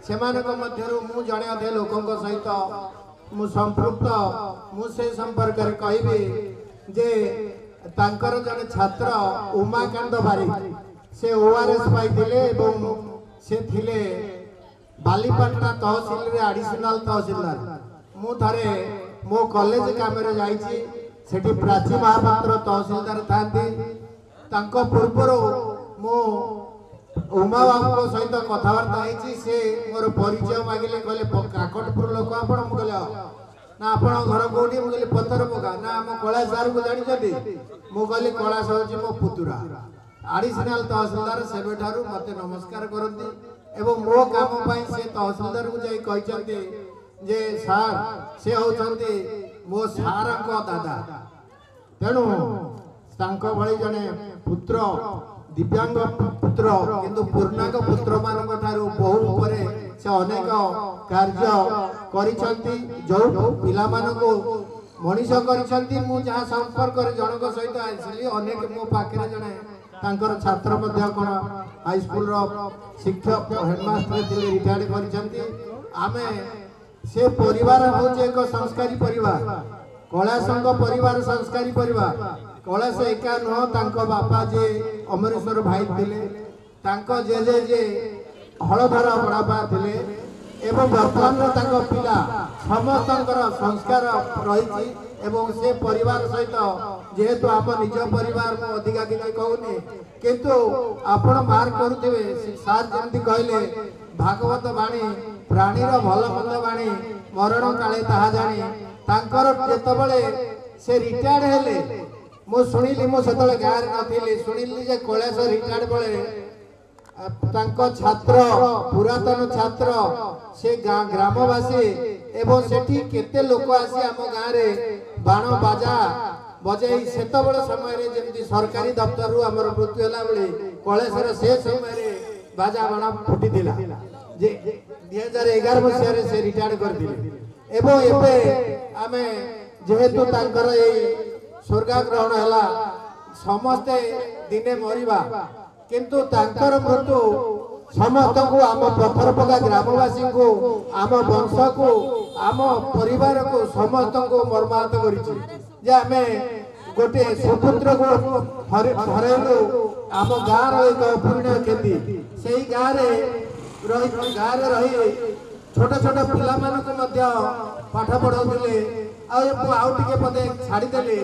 Speaker 4: से मु जड़े अधे लोकों सहित मु संपृक्त मुझे संपर्क कहबी जे तांकर जने छात्र उमाकांत बारिक से ओआरएस पाइथिले एवं से थिले बालीपाटना तहसील रे एडिशनल तहसीलदार। मु थारे मो कॉलेज काम रे जाईची, सेठी प्राची महापात्र तहसीलदार थांती। तांको पूर्वरो मु उमा बाबू सहित कथबार्ता होती। से मोर परिचय मागिले कहले काकटपुर लोक आपण। मु कहले ना आपण घर कोठी? मु कहले पत्थर पका। ना हम कैलाश सार को जानि छथि? मु कहले कैलाश होची मो पुतुरा। एडिशनल तहसीलदार सेबेठारु मते नमस्कार करती एवं मो काम पई से तहसीलदार को जाई कहिचंती जे सार से होचंती मो सारक दादा। तेणु तांको भली जने पुत्र दिव्यांग पुत्र किंतु पूर्णांग पुत्र मानक ठारू बहु उपरे से अनेक कार्य करिसंती। जो पिला मानको मनीष करिसंती मु जहा संपर्क रे जनक सहित आइसली अनेक मो पाखरे जने तांकर छात्र मध्य कोन हाई स्कूल रो शिक्षक हेडमास्टर थिले रिटायर्ड करिसंती। आमे से परिवार होचे एक संस्कारी परिवार। कैलाशंग परिवार संस्कारी परिवार। कैलाश एका नुह तांको बापा जे अमरेश्वर भाई थिले, तांको जेजे जे हलधर बड़ापा थिले एवं वर्तमान तांको पिला समस्तंकर संस्कार रही। एवं से परिवार सहित जेहेतु आप निज परिवार में अधिका किसी कहूनी किंतु आपण मार्क करुथिबे सार जेमती कहले भागवत बाणी प्राणीर भल मंद बाणी मरण काले ताहा जानी। तांकर जेतबेले से रिटायर्ड हेले मु सुनिली, मु सेतबेले गाँव रे नथिली, सुनिली जे कैलाश रिटायर्ड बेले
Speaker 3: तांको छात्र पुरातन छात्र से ग्रामवासी एवं सेठी केते लोक आसी आम गाँव रे बाण बाजा बजाई सेत बड़ समय रे जेमती सरकारी दफ्तर रु हमर मृत्यु होला बेले कलेश्वर से समय रे बाजा बाण फुटी दिला जे 2011 मसिया रे से रिटायर्ड कर दिले एवं एबे आमे जेहेतु तांकर ए स्वर्गा ग्रहण होला समस्ते दिने मरिबा किंतु तांकर मृत्यु समस्त को आम पत्थर पका ग्रामवासी को आम वंश को आम परिवार को समस्त को मर्माहत करिछि जे आमे गोटे सुपुत्र को हरेलु आम गाँव रो एक अपूर्ण खेती सेही गाँव रे रही छोट छोट पिला मानक मध्य पाठ पढ़ाउले आउ टिके पदे छाड़ी देले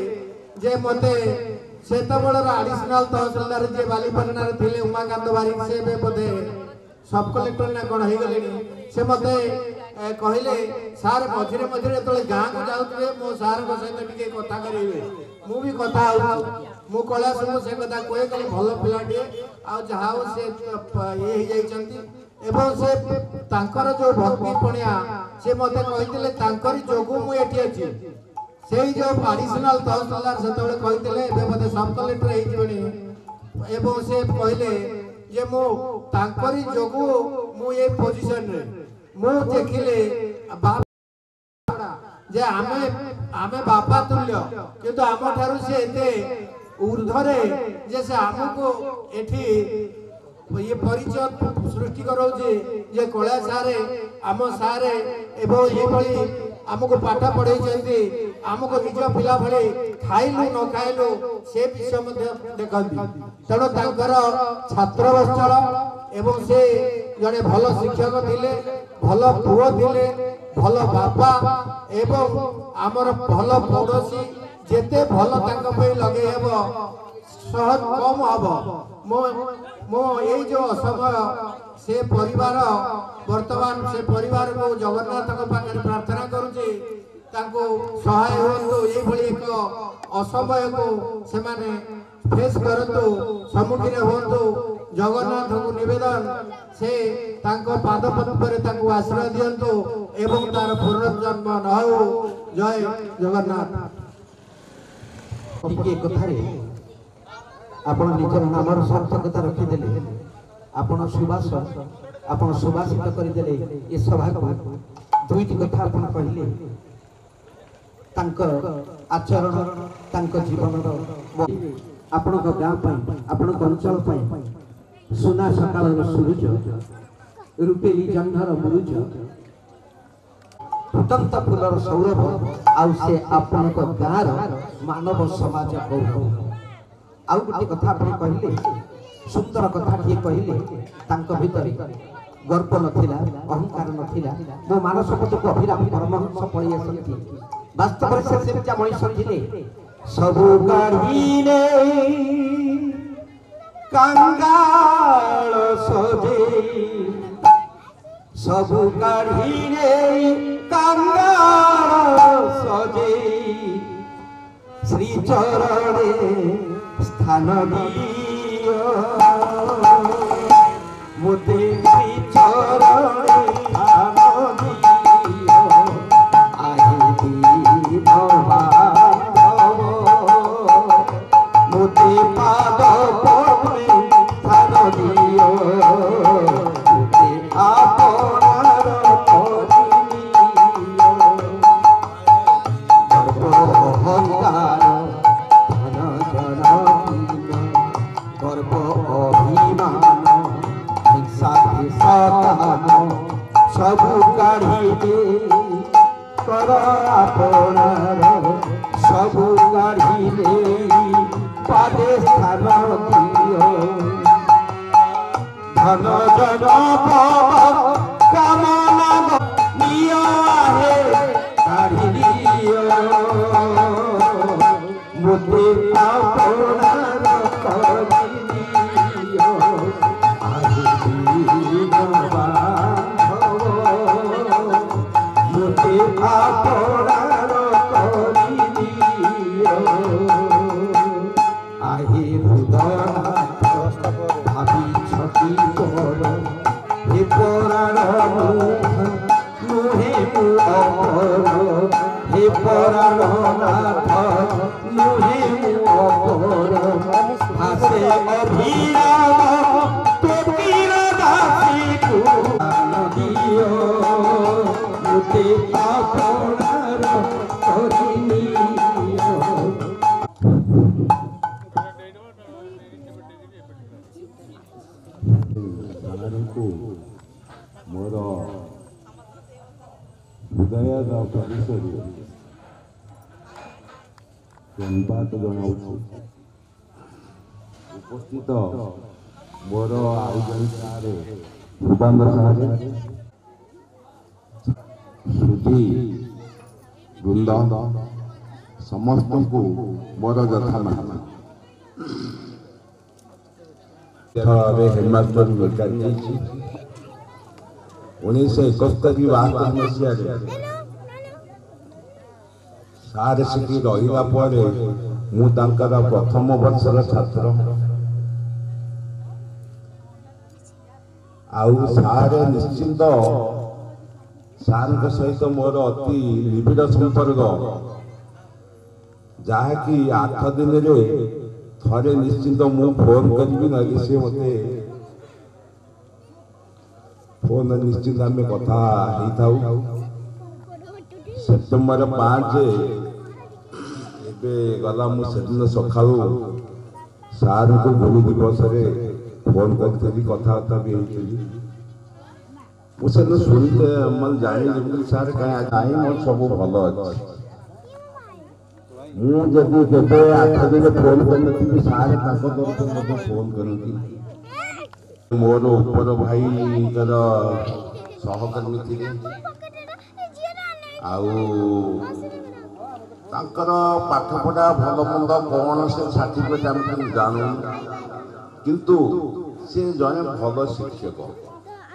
Speaker 3: जे मते सेतबेलर एडिशनल तहसीलदार जे बालीपाटना रे थिले उमाकांत बारिक से बे पदे सब कलेक्टर ना कोन हे गलेनी से मते कहले सार मझिरे मझिरे तळे गाँ को जाउतबे मो सार को सहित टिके कथा करिवे मु भी कथा आउ मु कला सब से कथा कोए कली भलो पिलाटी आ जहाओ से ये हे जाई चंती एवं से तांकर जो भक्ति पणिया से मते कहितले तांकरी जोगु मु एठी अछि सेही जो एडिशनल तहसीलदार सेतबेले कहितले एबे मते सब कलेक्टर हे जिवनी एवं से कहले जे मु तांकरी जोगु मु ए पोजीशन रे मु देखिले बाप जे आमे बापा तुल्य किंतु आम ठारू से एते ऊर्ध्वरे जे से हमको एठी ये परिचय सृष्टि करो जे कला सारे आम सारे एवं ये भली हमको पाठ पढ़ाई चंती हमको निज पिला भली खाइलु न खाइलु से विषय मध्ये देखंती तेणु तांकर छात्र बस्चल एवं से जने भल शिक्षक थिले भल पुओ थिले भल बापा एवं आमर भल पड़ोसी जेते भल तांक पे लगे हेबो सहज कम हब मो ये जो समय से परिवार वर्तमान से परिवार को जगन्नाथ पाखे प्रार्थना करुचे तांको सहाय होतु ये भली एक असमय को से माने फेस करतु सम्मुखीन होतु जगन्नाथ को निवेदन से तांको पाद पद्म तांको आश्रय दियंतु एवं तार पुनर्जन्म न हो जय जगन्नाथ
Speaker 1: टिके कथारे आपण निजर नामर सार्थकता रखिदेले आपण सुबास आपण सुबासित करदेले ए सभा को दुईटी कथा आपण कहले तांकर आचरण तांकर जीवन आपण को गां पई आपण को अंचल पई सुना सकाळर सूरज रूपेली जंघर मुरुज फुटंत फुलर सौरभ आउ से आपण को गार मानव समाज गौरव आउ गोटे कथा आपण कहले सुंदर कथा किए कहले तांको भितरे गर्व नथिला अहंकार नथिला मो मानस पति को अभिराम परमहंस पळि आसंती वास्तव में से सेमजा मनीष थिले सबु काढीले कंगाल सजे सबु काढीले कंगाल सजे श्री चरणे स्थान दियो मोते श्री चरणे स्थान दियो आहे दीन बांधव मोते पाद पद्मे स्थान दियो मोते आपनार परिनियो गर्व अहंकार गर्व अभिमान हिंसा सबु काढ़ी कर आपनार सबु काढ़ी पादे स्थान दियो धन जन कामना नियो आहे काढ़ी दियो मुझे आपनार करियो आहे दीन बांधव मुझे आपनार करियो आहे हृदयनाथ भावी छट ବିପର ହେ ପରାଣ ନୁହେଁ ମୁଁ ଅପର ହେ ପରାଣ ନାଥ ନୁହେଁ ମୁଁ ଅପର ହାସେ ଅଭିରାମ କୋଟିର ଦାସୀକୁ ଦିଅ ମୋତେ ଆପଣାର କରିନିଅ।
Speaker 5: ସାରଙ୍କୁ ମୋର ହୃଦୟର ପରିସରରୁ ଧନ୍ୟବାଦ ଜଣାଉଛି। ଉପସ୍ଥିତ ମୋର ଆଉ ଜଣେ ସାରେ ଭୂପାନ୍ଦ ସାରେ ସୁଧୀ ବୃନ୍ଦ ସମସ୍ତଙ୍କୁ ମୋର ଯଥାମାନ ହେଡମାଷ୍ଟର ବେକାରୀ ହେଇଛି। 1971-72 ମସିହାରେ ସାର୍ ସେଠି ରହିଲା ପରେ ମୁଁ ତାଙ୍କର ପ୍ରଥମ ବର୍ଷର ଛାତ୍ର। ଆଉ ସାର୍ ନିଶ୍ଚିନ୍ତ ସାର୍ଙ୍କ ସହିତ ମୋର ଅତି ନିବିଡ଼ ସମ୍ପର୍କ, ଯାହାକି 8 ଦିନରେ ଥରେ ନିଶ୍ଚିନ୍ତ ମୁଁ ଫୋନ୍ କରିବି, ନହେଲେ ସେ ମୋତେ ଫୋନ୍ ନିଶ୍ଚିନ୍ତ ଆମେ କଥା ହେଇଥାଉ। ସେପ୍ଟେମ୍ବର 5 ଏବେ ଗଲା, ମୁଁ ସେଦିନ ସକାଳୁ ସାର୍ଙ୍କୁ ଗୁରୁ ଦିବସରେ ଫୋନ୍ କରିଥିଲି, କଥାବାର୍ତ୍ତା ବି ହେଇଥିଲି। ମୁଁ ସେଦିନ ଶୁଣିତେ ମାନେ ଜାଣିଲି ସାର୍ କାହିଁ ମୋର ସବୁ ଭଲ ଅଛି। ମୁଁ ଯଦି କେବେ 8 ଦିନ ଫୋନ୍ କରିନଥିଲି, ସାର୍ ତାଙ୍କ ତରଫରୁ ମୋତେ ଫୋନ୍ କରନ୍ତି। ମୋର ଉପର ଭାଇଙ୍କର ସହକର୍ମୀ ଥିଲେ, ଆଉ ତାଙ୍କର ପାଠପଢ଼ା ଭଲ ମନ୍ଦ କ'ଣ ସେ ସାର୍ଟିଫିକେଟ୍ ଆମେ ଜାଣୁ, କିନ୍ତୁ ସେ ଜଣେ ଭଲ ଶିକ୍ଷକ।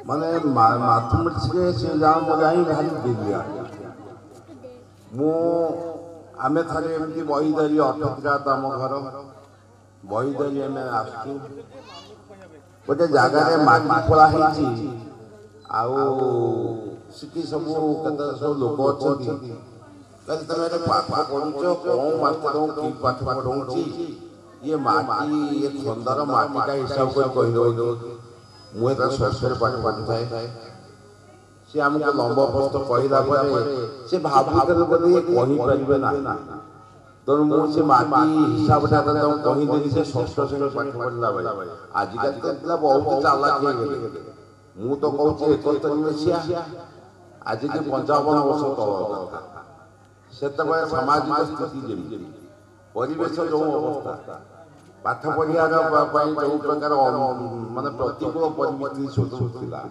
Speaker 5: ମାନେ ମାଥମେଟିକ୍ସରେ ସେ ଯାଇ ଭାରି ବିଲିଆ। ଆମେ ଥରେ ଏମିତି ବହିଦାରୀ ଅଟକିରାତ ଆମ ଘର ବହିଦାରୀ ଆମେ ଆସୁଛୁ, ଗୋଟେ ଜାଗାରେ ମାଟି ଖୋଳା ହେଇଛି, ଆଉ ସେଠି ସବୁ କେତେ ସବୁ ଲୋକ ଅଛନ୍ତି। କହିଲେ ତମେ ଏଠି ପାଠ ପଢୁଛ, କଣ ମାଷ୍ଟର କି ପାଠ ପଢଉଛି, ଇଏ ମାଟି ଇଏ ଖନ୍ଦାର ମାଟିଟା ହିସାବ କରି କହିଦେବ। ମୁଁ ଏଟା ଶସ୍ୟରେ ପାଠ ପଢୁଥାଏ। ସେ ଆମକୁ ଲମ୍ବ ପ୍ରସ୍ତ କହିଲା ପରେ ସେ ଭାବୁଥିଲେ ବୋଧେ କହିପାରିବେ ନାହିଁ, ତେଣୁ ମୁଁ ସେ ମାଟି ହିସାବଟା ତାଙ୍କୁ କହିଦେଲି। ସେ ଷଷ୍ଠ ଶ୍ରେଣୀ ପାଠ ପଢିଲା ବେଳେ, ଆଜିକାଲି ତ ପିଲା ବହୁତ ଚାଲାକ ହେଇଗଲେ। ମୁଁ ତ କହୁଛି 71 ମସିହା, ଆଜିକି 55 ବର୍ଷ ତଳର କଥା। ସେତେବେଳେ ସାମାଜିକ ସ୍ଥିତି ଯେମିତି, ପରିବେଶ ଯେଉଁ ଅବସ୍ଥା, ପାଠ ପଢ଼ିବାର ପାଇଁ ଯେଉଁ ପ୍ରକାର ମାନେ ପ୍ରତିକୂଳ ପରିମିତି ସବୁ ଥିଲା,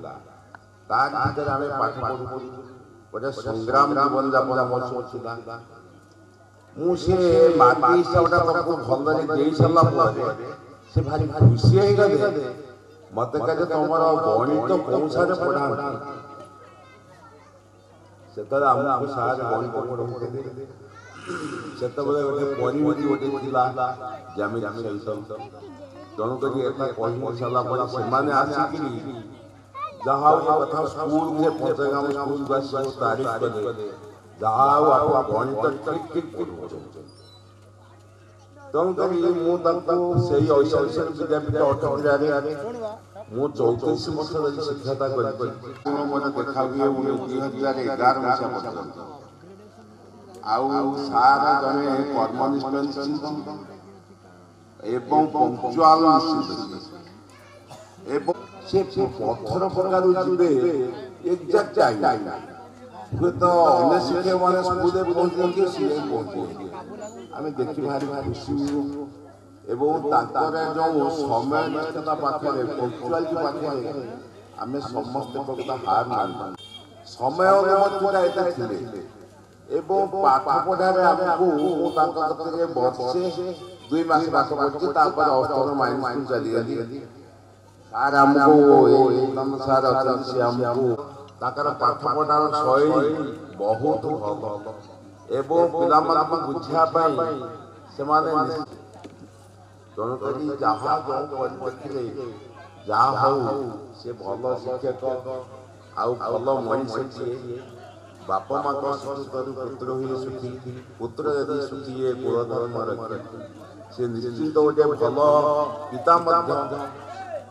Speaker 5: ତାରି ଭିତରେ ଆମେ ପାଠ ପଢ଼ୁ, ଗୋଟେ ସଂଗ୍ରାମ ଜୀବନଯାପନ ଆମର ସବୁ ଥିଲା। ମୁଁ ସେ ମାଟି ହିସାବଟା ତାକୁ ଭଲରେ ଦେଇ ସାରିଲା ପରେ ସେ ଭାରି ଖୁସି ହେଇଗଲେ। ମତେ କହିଲେ ତମର ଗଣିତ କୋଉ ସାରେ ପଢ଼ାନ୍ତି? ସେତେବେଳେ ଆମକୁ ସାର୍ ଗଣିତ ପଢ଼ଉଥିଲେ। ସେତେବେଳେ ଗୋଟେ ପରିମିତି ଗୋଟେ ଥିଲା ଜ୍ୟାମିତି ସହିତ। ତେଣୁକରି ଏଟା କହି ସାରିଲା ପରେ ସେମାନେ ଆସିକିରି ଯାହା ହଉ କଥା ସ୍କୁଲ ସେ ପଞ୍ଚଗାମ ସ୍କୁଲକୁ ଆସିବାକୁ ତାରିଫ କଲେ, ଯାହା ହଉ ଆପଣ ଗଣିତ ଠିକ୍ ଠିକ୍ ପଢ଼ଉଛନ୍ତି। ତେଣୁକରି ମୁଁ ତାଙ୍କୁ ସେଇ ଐଶ୍ୱର୍ଯ୍ୟ ବିଦ୍ୟାପୀଠ ଅଠବିରାରେ ମୁଁ 34 ବର୍ଷ ଧରି ଶିକ୍ଷକତା କରିଛି। ମୋତେ ଦେଖା ହୁଏ 2011 ମସିହା ପର୍ଯ୍ୟନ୍ତ। ଆଉ ସାର୍ ଜଣେ କର୍ମନିଷ୍ଠ ନିଶ୍ଚିନ୍ତ ଏବଂ ପଙ୍କ୍ଚୁଆଲ ନିଶ୍ଚିନ୍ତ, ଏବଂ ସେ ପଥର ପ୍ରକାରରୁ ଯିବେ ଏକ୍ଜାକ୍ଟ ଟାଇମ୍। ହୁଏତ ଅନ୍ୟ ଶିକ୍ଷକମାନେ ସ୍କୁଲରେ ପହଞ୍ଚିକି ସିଏ ପହଞ୍ଚିବେ, ଆମେ ଦେଖି ଭାରି ଖୁସି ହଉ। ଏବଂ ତାଙ୍କର ଯେଉଁ ସମୟ ନିଷ୍ଠତା ପାଖରେ, ପଙ୍କ୍ଚୁଆଲିଟି ପାଖରେ ଆମେ ସମସ୍ତେ ପ୍ରକୃତ ହାର ମାନି ସମୟ ଅନୁମତିଟା ଏତେ ଥିଲେ। ଏବଂ ପାଠ ପଢ଼ାରେ ଆମକୁ ମୁଁ ତାଙ୍କ କତିରେ ବର୍ଷେ 2 ମାସ ପାଠ ପଢ଼ିଛି, ତାପରେ ଅଷ୍ଟମ ମାଇନସ୍ ଚାଲିଗଲି। ସାର୍ ଆମକୁ ସାର୍ ଅଛନ୍ତି, ସେ ଆମକୁ ତାଙ୍କର ପାଠ ପଢ଼ାର ଶୈଳୀ ବହୁତ ଭଲ ଏବଂ ପିଲାମାନଙ୍କୁ ବୁଝିବା ପାଇଁ ସେମାନେ। ତେଣୁକରି ଯାହା ଯେଉଁ ଦେଖିଲେ ଯାହା ହଉ ସେ ଭଲ ଶିକ୍ଷକ ଆଉ ଭଲ ମଣିଷଟିଏ। ବାପା ମାଙ୍କ ସୁଖରୁ ପୁତ୍ର ହୁଏ ସୁଖୀ, ପୁତ୍ର ଯଦି ସୁଖୀ ହୁଏ କୁଳ ଧର୍ମ ରଖେ। ସେ ନିଶ୍ଚିନ୍ତ ଗୋଟେ ଭଲ ପିତା ମଧ୍ୟ,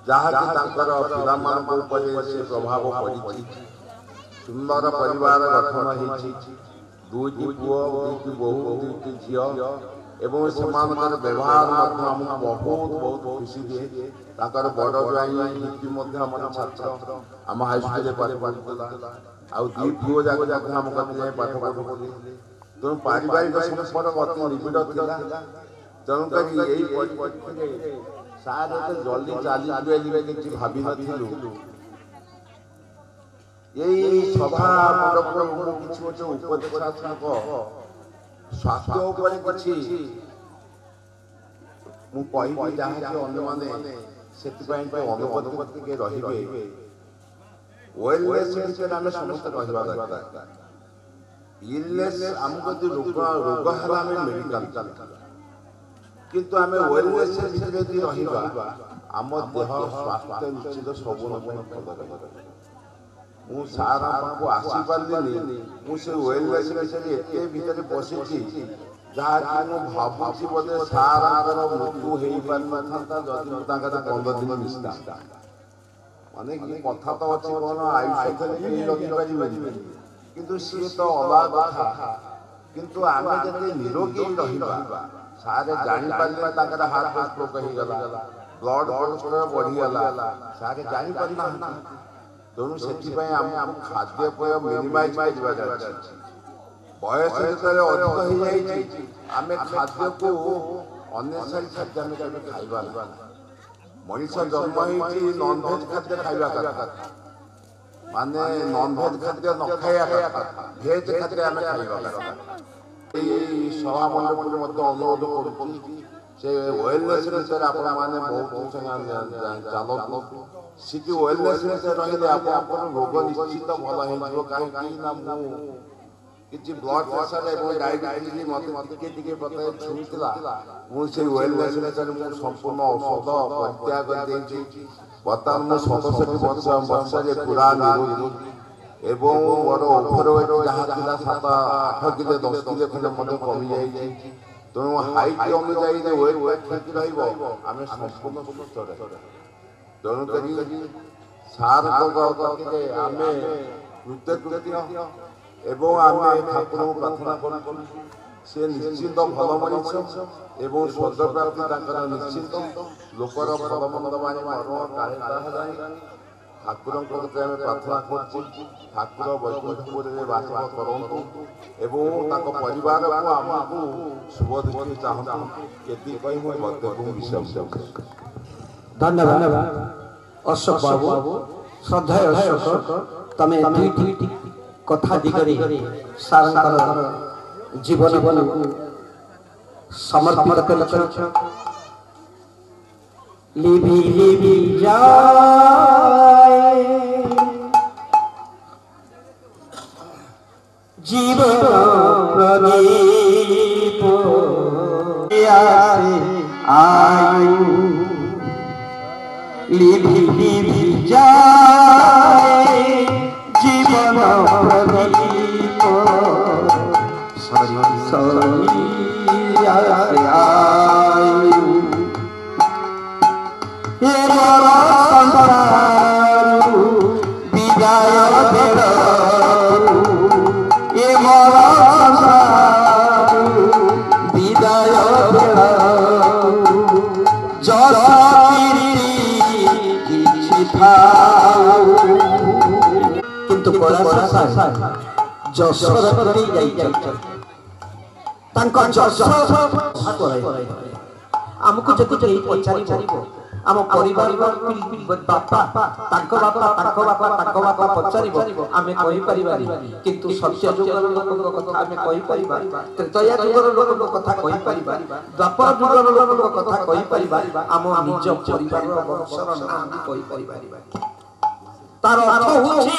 Speaker 5: ଯାହାକି ତାଙ୍କର ପିଲାମାନଙ୍କ ଉପରେ ସେ ପ୍ରଭାବ ପଡ଼ିଛି। ସୁନ୍ଦର ପରିବାର ଗଠନ ହେଇଛି, 2ଟି ପୁଅ 2ଟି ବୋହୂ 2ଟି ଝିଅ, ଏବଂ ସେମାନଙ୍କର ବ୍ୟବହାର ମଧ୍ୟ ଆମକୁ ବହୁତ ବହୁତ ଖୁସି ଦିଏ। ତାଙ୍କର ବଡ଼ ଜ୍ୱାଇଁ ଲିପି ମଧ୍ୟ ଆମର ଛାତ୍ର, ଆମ ହାଇସ୍କୁଲରେ ପାଠ ପଢ଼ୁଥିଲା, ଆଉ 2 ପୁଅ ଯାକ ଆମ କତିରେ ପାଠ ପଢ଼ୁଥିଲେ। ତେଣୁ ପାରିବାରିକ ସମ୍ପର୍କ ଅତି ନିବିଡ଼ ଥିଲା। ତେଣୁକରି ଏଇ ପରିପ୍ରେକ୍ଷୀରେ ସାର୍ ଏତେ ଜଲ୍ଦି ଚାଲିଯିବେ କିଛି ଭାବିନଥିଲୁ। ଏଇ ସଭା ମଣ୍ଡପରୁ ମୁଁ କିଛି ଗୋଟେ ଉପଦେଶାତ୍ମକ ସ୍ୱାସ୍ଥ୍ୟ ଉପରେ କିଛି ମୁଁ କହିବି, ଯାହାକି ଅନ୍ୟମାନେ ସେଥିପାଇଁ ଅନୁପସ୍ଥିତ ଟିକେ ରହିବେ। ୱେଲନେସ୍ ଭିତରେ ଆମେ ସମସ୍ତେ ରହିବା ଦରକାର। ଇଲନେସ୍ ଆମକୁ ଯଦି ରୋଗ ହେଲା ଆମେ ମେଡିକାଲ ଚାଲିବା, କିନ୍ତୁ ଆମେ ୱେଲନେସ୍ ଭିତରେ ଯଦି ରହିବା ଆମ ଦେହ ସ୍ୱାସ୍ଥ୍ୟ ନିଶ୍ଚିତ ସବୁନ ପାଇଁ ଭଲ ରହିବ। ମୁଁ ସାର୍ ପାଖକୁ ଆସିପାରିଲିନି, ମୁଁ ସେ ୱେଲନେସ୍ ବିଷୟରେ ଏତେ ଭିତରେ ବସିଛି ଯାହାକି ମୁଁ ଭାବୁଛି ବୋଧେ ସାର୍ଙ୍କର ମୃତ୍ୟୁ ହେଇପାରିନଥାନ୍ତା ଯଦି ମୁଁ ତାଙ୍କର 15 ଦିନ ମିଶିଥାନ୍ତା। ମାନେ କି କଥା ତ ଅଛି କଣ, ଆୟୁଷ ଥିଲେ କେହି ରଖିପାରିବେନି, କିନ୍ତୁ ସିଏ ତ ଅଲଗା କଥା। କିନ୍ତୁ ଆମେ ଯଦି ନିରୋଗୀ ରହିବା, ସାର୍ ଜାଣିପାରିଲେ ତାଙ୍କର ହାର୍ଟ ଷ୍ଟ୍ରୋକ୍ ହେଇଗଲା, ବ୍ଲଡ ପ୍ରେସର ବଢିଗଲା, ସାର୍ ଜାଣିପାରିନାହାନ୍ତି। ତେଣୁ ସେଥିପାଇଁ ଆମ ଖାଦ୍ୟପେୟ ମିନିମାଇଜ୍ କରିବା ଅଛି। ବୟସ ଯେତେବେଳେ ଅଧିକ ହେଇଯାଇଛି ଆମେ ଖାଦ୍ୟକୁ ଅନେସାରୀ ଖାଦ୍ୟ ଆମେ କେବେ ଖାଇବା ନାହିଁ। ମଣିଷ ଜନ୍ମ ହେଇଛି ନନଭେଜ ଖାଦ୍ୟ ଖାଇବା କଥା, ମାନେ ନନଭେଜ ଖାଦ୍ୟ ନ ଖାଇବା କଥା, ଭେଜ ଖାଦ୍ୟ ଆମେ ଖାଇବା କଥା। ଏଇ ସଭା ମଣ୍ଡପରୁ ମଧ୍ୟ ଅନୁରୋଧ କରୁଛି, ସେ ୱେଲନେସ୍ ଭିତରେ ଆପଣମାନେ ବହୁତ ଚାଲନ୍ତୁ। ସେଠି ୱେଲନେସ୍ ଭିତରେ ରହିଲେ ଆପଣଙ୍କର ରୋଗ ନିଶ୍ଚିତ ଭଲ ହେଇଯିବ। କାହିଁକି ନା ମୁଁ କିଛି ବ୍ଲଡ ପ୍ରେସର ଏବଂ ଡାଇବେଟିସ୍ ମୋତେ ଟିକେ ପ୍ରତ୍ୟେକ ଛୁଇଁଥିଲା। ମୁଁ ସେଇ ୱେଲନେସ୍ ଭିତରେ ମୁଁ ସମ୍ପୂର୍ଣ୍ଣ ଔଷଧ ପରିତ୍ୟାଗ ଦେଇଛି। ବର୍ତ୍ତମାନ ମୁଁ 67 ବର୍ଷରେ ପୁରା ନିରୋଗୀ, ଏବଂ ମୋର ଓଭରୱେଟ୍ ଯାହା ଥିଲା 7-8 କିଲୋ 10 କିଲୋ ଖଣ୍ଡେ ମଧ୍ୟ କମିଯାଇଛି। ତେଣୁ ହାଇଟ୍ ଅନୁଯାୟୀ ୱେଟ୍ ଠିକ୍ ରହିବ, ଆମେ ସମ୍ପୂର୍ଣ୍ଣ ସୁସ୍ଥ ରହିବା। ତେଣୁକରି ସାର୍ଙ୍କ କତିରେ ଆମେ କୃତଜ୍ଞ, ଏବଂ ଆମେ ଠାକୁରଙ୍କୁ ପ୍ରାର୍ଥନା କରୁଛୁ ସେ ନିଶ୍ଚିନ୍ତ ଭଲ ମଣିଷ ଏବଂ ସ୍ୱର୍ଗପ୍ରାପ୍ତି ତାଙ୍କର ନିଶ୍ଚିନ୍ତ। ଲୋକର ଭଲ ମନ୍ଦ ମାନେ ମର୍ମ କାଳେ ହେଲାଣି। ଠାକୁରଙ୍କ କତିରେ ଆମେ ପ୍ରାର୍ଥନା କରୁଛୁ, ଠାକୁର ବୈକୁଣ୍ଠପୁରରେ ବାସ କରନ୍ତୁ ଏବଂ ତାଙ୍କ ପରିବାରକୁ ଆମକୁ ଶୁଭ ଦୃଷ୍ଟି ଚାହୁଁଛୁ। ଏତିକି କହି ମୁଁ ବକ୍ତବ୍ୟକୁ ବିଶ୍ରାମ ଦେଉଛି।
Speaker 1: ଧନ୍ୟବାଦ ଅଶୋକ ବାବୁ, ଶ୍ରଦ୍ଧେୟ ଅଶୋକ, ତମେ 2ଟି କଥା ଦିଗରେ ସାରଙ୍କର ଜୀବନକୁ ସମର୍ପିତ କରିଛ। লিভি লিভি যায় জীবন প্রদীপ আসে আয়ু, লিভি লিভি যায় জীবন প্রদীপ সরি আসে আয়ু। বিদায় বেড় বিদায় বেড় কিছু কিন্তু যশোর ତାଙ୍କ ଯଶ ଆମକୁ ଯଦି କେହି ପଚାରିବ ଆମ ପରିବାର ବାପା ତାଙ୍କ ବାପା ପଚାରିବ ଆମେ କହିପାରିବାନି, କିନ୍ତୁ ସତ୍ୟ ଯୁଗର ଲୋକଙ୍କ କଥା ଆମେ କହିପାରିବା, ତ୍ରେତୟା ଯୁଗର ଲୋକଙ୍କ କଥା କହିପାରିବା, ଦ୍ୱାପର ଯୁଗର ଲୋକଙ୍କ କଥା କହିପାରିବା, ଆମ ନିଜ ପରିବାରର ବଂଶର ନାଁ ଆମେ କହିପାରିବା। ତାର ଅର୍ଥ ହେଉଛି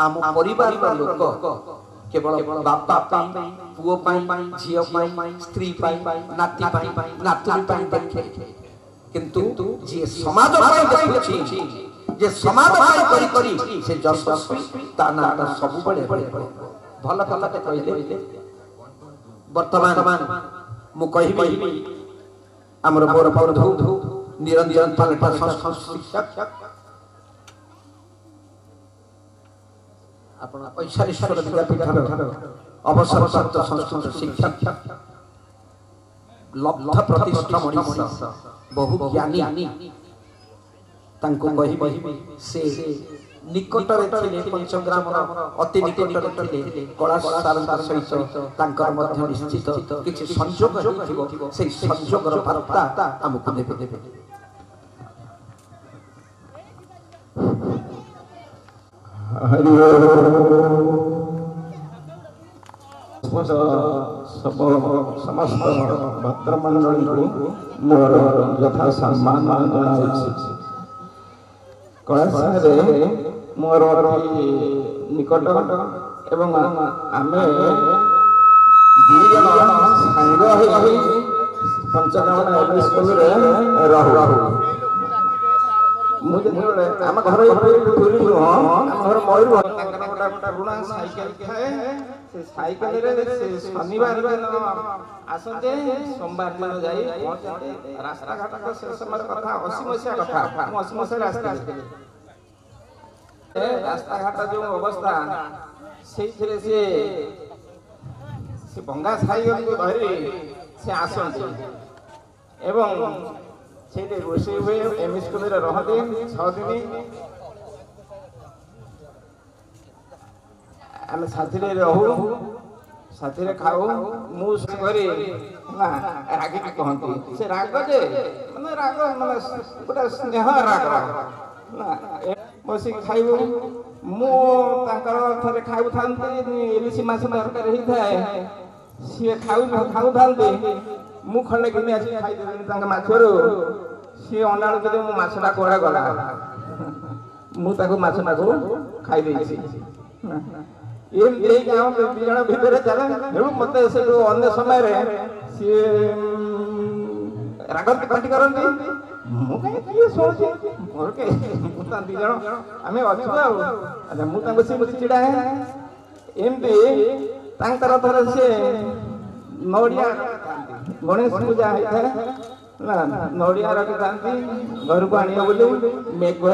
Speaker 1: ଆମ ପରିବାରର ଲୋକ କେବଳ ବାପା ପାଇଁ, ପୁଅ ପାଇଁ, ଝିଅ ପାଇଁ, ସ୍ତ୍ରୀ ପାଇଁ, ନାତି ପାଇଁ, ନାତୁଣୀ ପାଇଁ ଦେଖେ, किंतु जे समाज पाई देखुछि जे समाज पाई करी करी से यशस्वी ता नाटा सब बड़े भल कथा ते कहिले वर्तमान मु कहिबी हमर बोर बंधु निरंजन पालटा संस्कृत शिक्षक आपण ऐश्वर्येश्वर विद्यापीठर अवसरप्राप्त संस्कृत शिक्षक लब्ध प्रतिष्ठा मनीष बहु ज्ञानी तांको कहिबी से निकट रे पंचग्राम अति निकट रे कला सारंग सहित तांकर मध्य निश्चित किछि संयोग होइथिबो से संयोगर वार्ता हमकु देबे
Speaker 5: हरि समस्त भद्रमंडली को मोर यथा सम्मान जनाउछि कलाशारे मोर निकट एवं आमे दी जन संग होई पंचग्राम स्कूल रे रहू मुझे आम घर पुरी नुह आम घर मयूर गोटा पुराणा साइकेल थाए से साइकेल रे से शनिवार दिन आसते सोमवार दिन जाई पहुंचते रास्ता घाट का से समय कथा 80 मसिया कथा 80 मसिया रास्ता घाट जो अवस्था से से भंगा साइकेल को धरी से आसते एवं सेटे रोषे हुए एम स्कूल रे रहते 6 दिन आम साथी रे रहू साथी रे खाऊ मु घरे रागी कहती से राग जे माने गोटे स्नेह राग बसी खाइबू मु तांकर थरे खाऊ थांती इलिसी माछ दरकार ही थाए सी खाऊ थांती मु खंडे किने आसी खाइ देबे तांका माछरो सी अनाळु के मु माछटा कोडा गला मु ताको माछटा को खाइ देछि एम देई गांव बिजण भितरे चले हेबु मते से अन्य समय रे सी रागत पार्टी करंती मु कहि की सोची मोर के मुता बिजण आमे अछु अच्छा मु ताको से चिडा है एम दे तांकर थरे से नोडिया गणेश पूजा होता है नड़िया रखी था घर को आने बोली मेघ है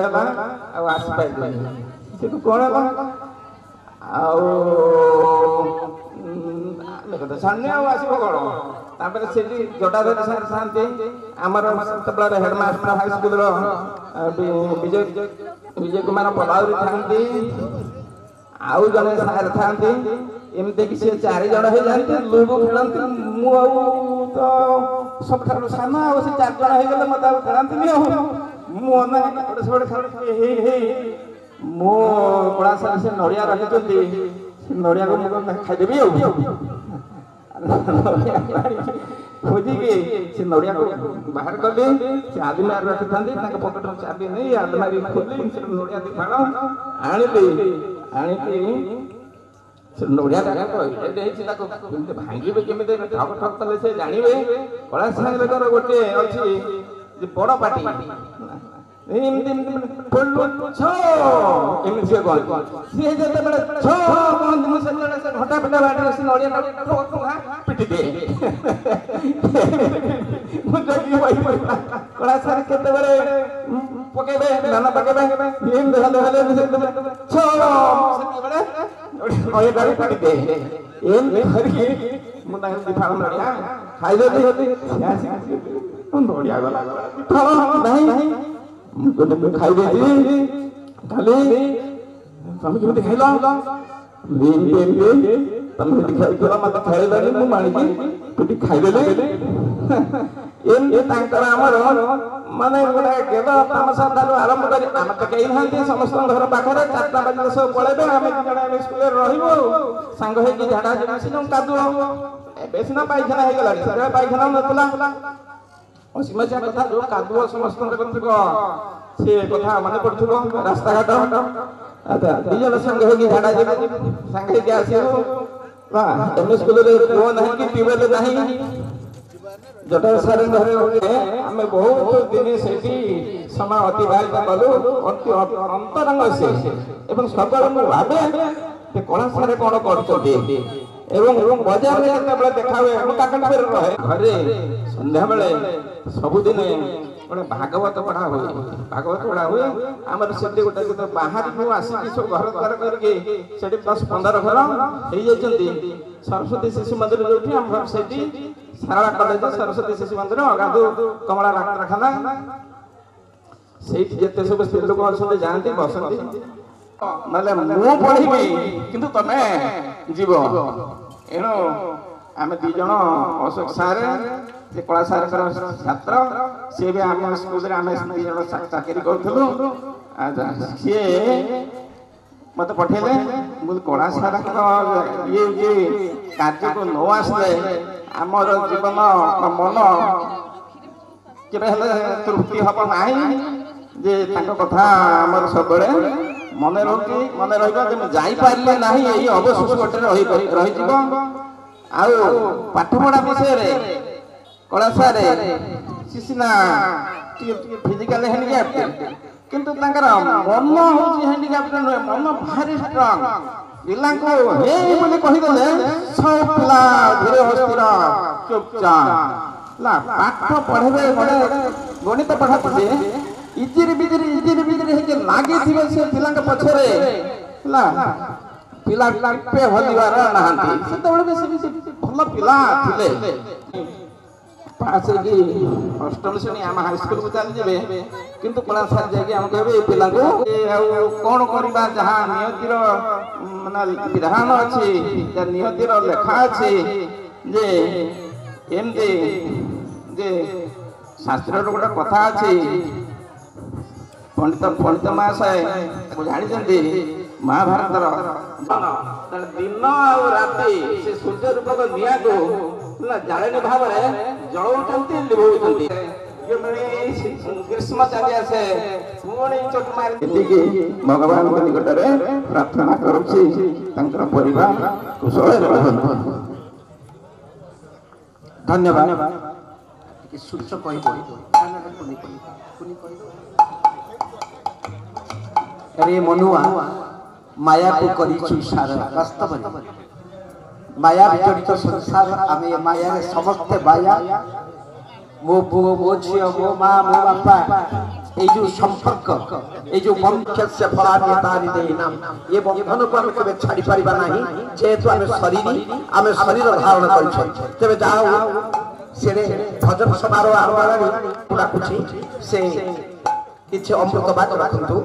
Speaker 5: आसपाई से कौन है छाने आसब कौन से जटाधर सार था आमर headmaster high school Vijay Kumar पलाउरी था आउ जने सार था एमती कि 4 जन हो जाते लुडो खेलती मु तो सब सान आ 4 जन हो गले मत खेलती मो कला सार से नड़िया रखी नड़िया को खाईदेवी खोजिकी से नड़िया को बाहर कली से आलमारी रखी था पकेट चाबी नहीं आलमारी खोली नड़िया दिखाड़ आनी नड़िया भांगे केमी ठक ठक कले से जानवे कला सागर गोटे अच्छी बड़ पार्टी घंटा पिटा बाटे से नड़िया पिटी दे कला सार केते पकेबे दाना पकेबे एम पिटी दे एम धरिकी मुझे दिखा नड़िया खाई नड़िया गला खाई दे खाली तुम केमती खाइल मत खाइल मु मानिकी खाईदे माने गोटे गेद तामसा आरंभ कर तो कहीं ना समस्त घर पाखे 4टा बजे सब पलैबे आम स्कूल रही सांग हो झाड़ा कादु बेसिना पाइखाना हो गला पाइखाना नाला असीमसिया कथा जो कादुआ समस्त से कथा मन पड़ो रास्ता घाट अच्छा 2 जन संग होगी झाड़ा संग आस एम स्कूल ना कि ट्यूबवेल ना
Speaker 1: जटा सारे घरे आम बहुत दिन से समय अतिबाहित कलु अंतरंग से सकाल भावे कला सारे कौन कर बजार में देखा हुए रहे घरे संध्या बेले सबुदिन गोटे भागवत पढ़ा हुए आमर से गोटे बाहर को आसिक सब घर द्वार करके 10-15 घर हो सरस्वती शिशु मंदिर जो सारा कॉलेज सरस्वती शिशु मंदिर अगाधु कमला डाक्तखाना से जिते सब स्त्री लोक अच्छे जाती बसती ना मु पढ़ी किंतु तमे जीव एणु आम दीज अशोक सार कला सार छात्र सी भी आम स्कूल आम दीज चाकरी करूँ सी मत पठेले मुझे कला सार ये कार्य को न आसले आमर जीवन मन केबे तृप्ति हम ना जे कथा आमर सब मन रही जापारे ना यही अवशेष गोटे रही पाठपढ़ा विषय कला सार सीना फिजिकल हैंडिक्याप्ट किंतु मन हूँ हैंडिक्याप्ट नुहे मन भारी स्ट्रंग पिला कहीदे सब पिला धीरे हस्तिर चुपचाप पाठ पढ़े गणित पढ़ाते इजिरी बिजिरी लगी से पिला पछरे पिला टिपे हलिबार नहांती से भल पिला थिले पास की अष्टम श्रेणी आम हाईस्कल को चली जाए किंतु कला सार जाम कहे पिला कौन करवा जहाँ नियतिर माने विधान अच्छी नियतिर लेखा अच्छी जे एमती जे शास्त्र गोटे कथा अच्छी पंडित महाशय जानी महाभारत दिन और राति से सूर्य रूपक निया को जाड़े भाव जलाऊँ लिभौती ग्रीष्म चली आसे पुणी चोट मारी भगवान निकट में प्रार्थना कर परिवार कुशल धन्यवाद सूच अरे मनुआ माया को करी सार वास्तव माया जड़ित संसार आम माया समस्ते माया मो पुओ मो झी मो माँ मो बापा ये जो संपर्क ये जो मनुष्य से ये बंधन को आम के छाड़ी पारिबा नहीं जेहेतु आम शरीर धारण कर जाओ से भजन समारोह आरंभ डाकुची से किसी अमृत बात रखु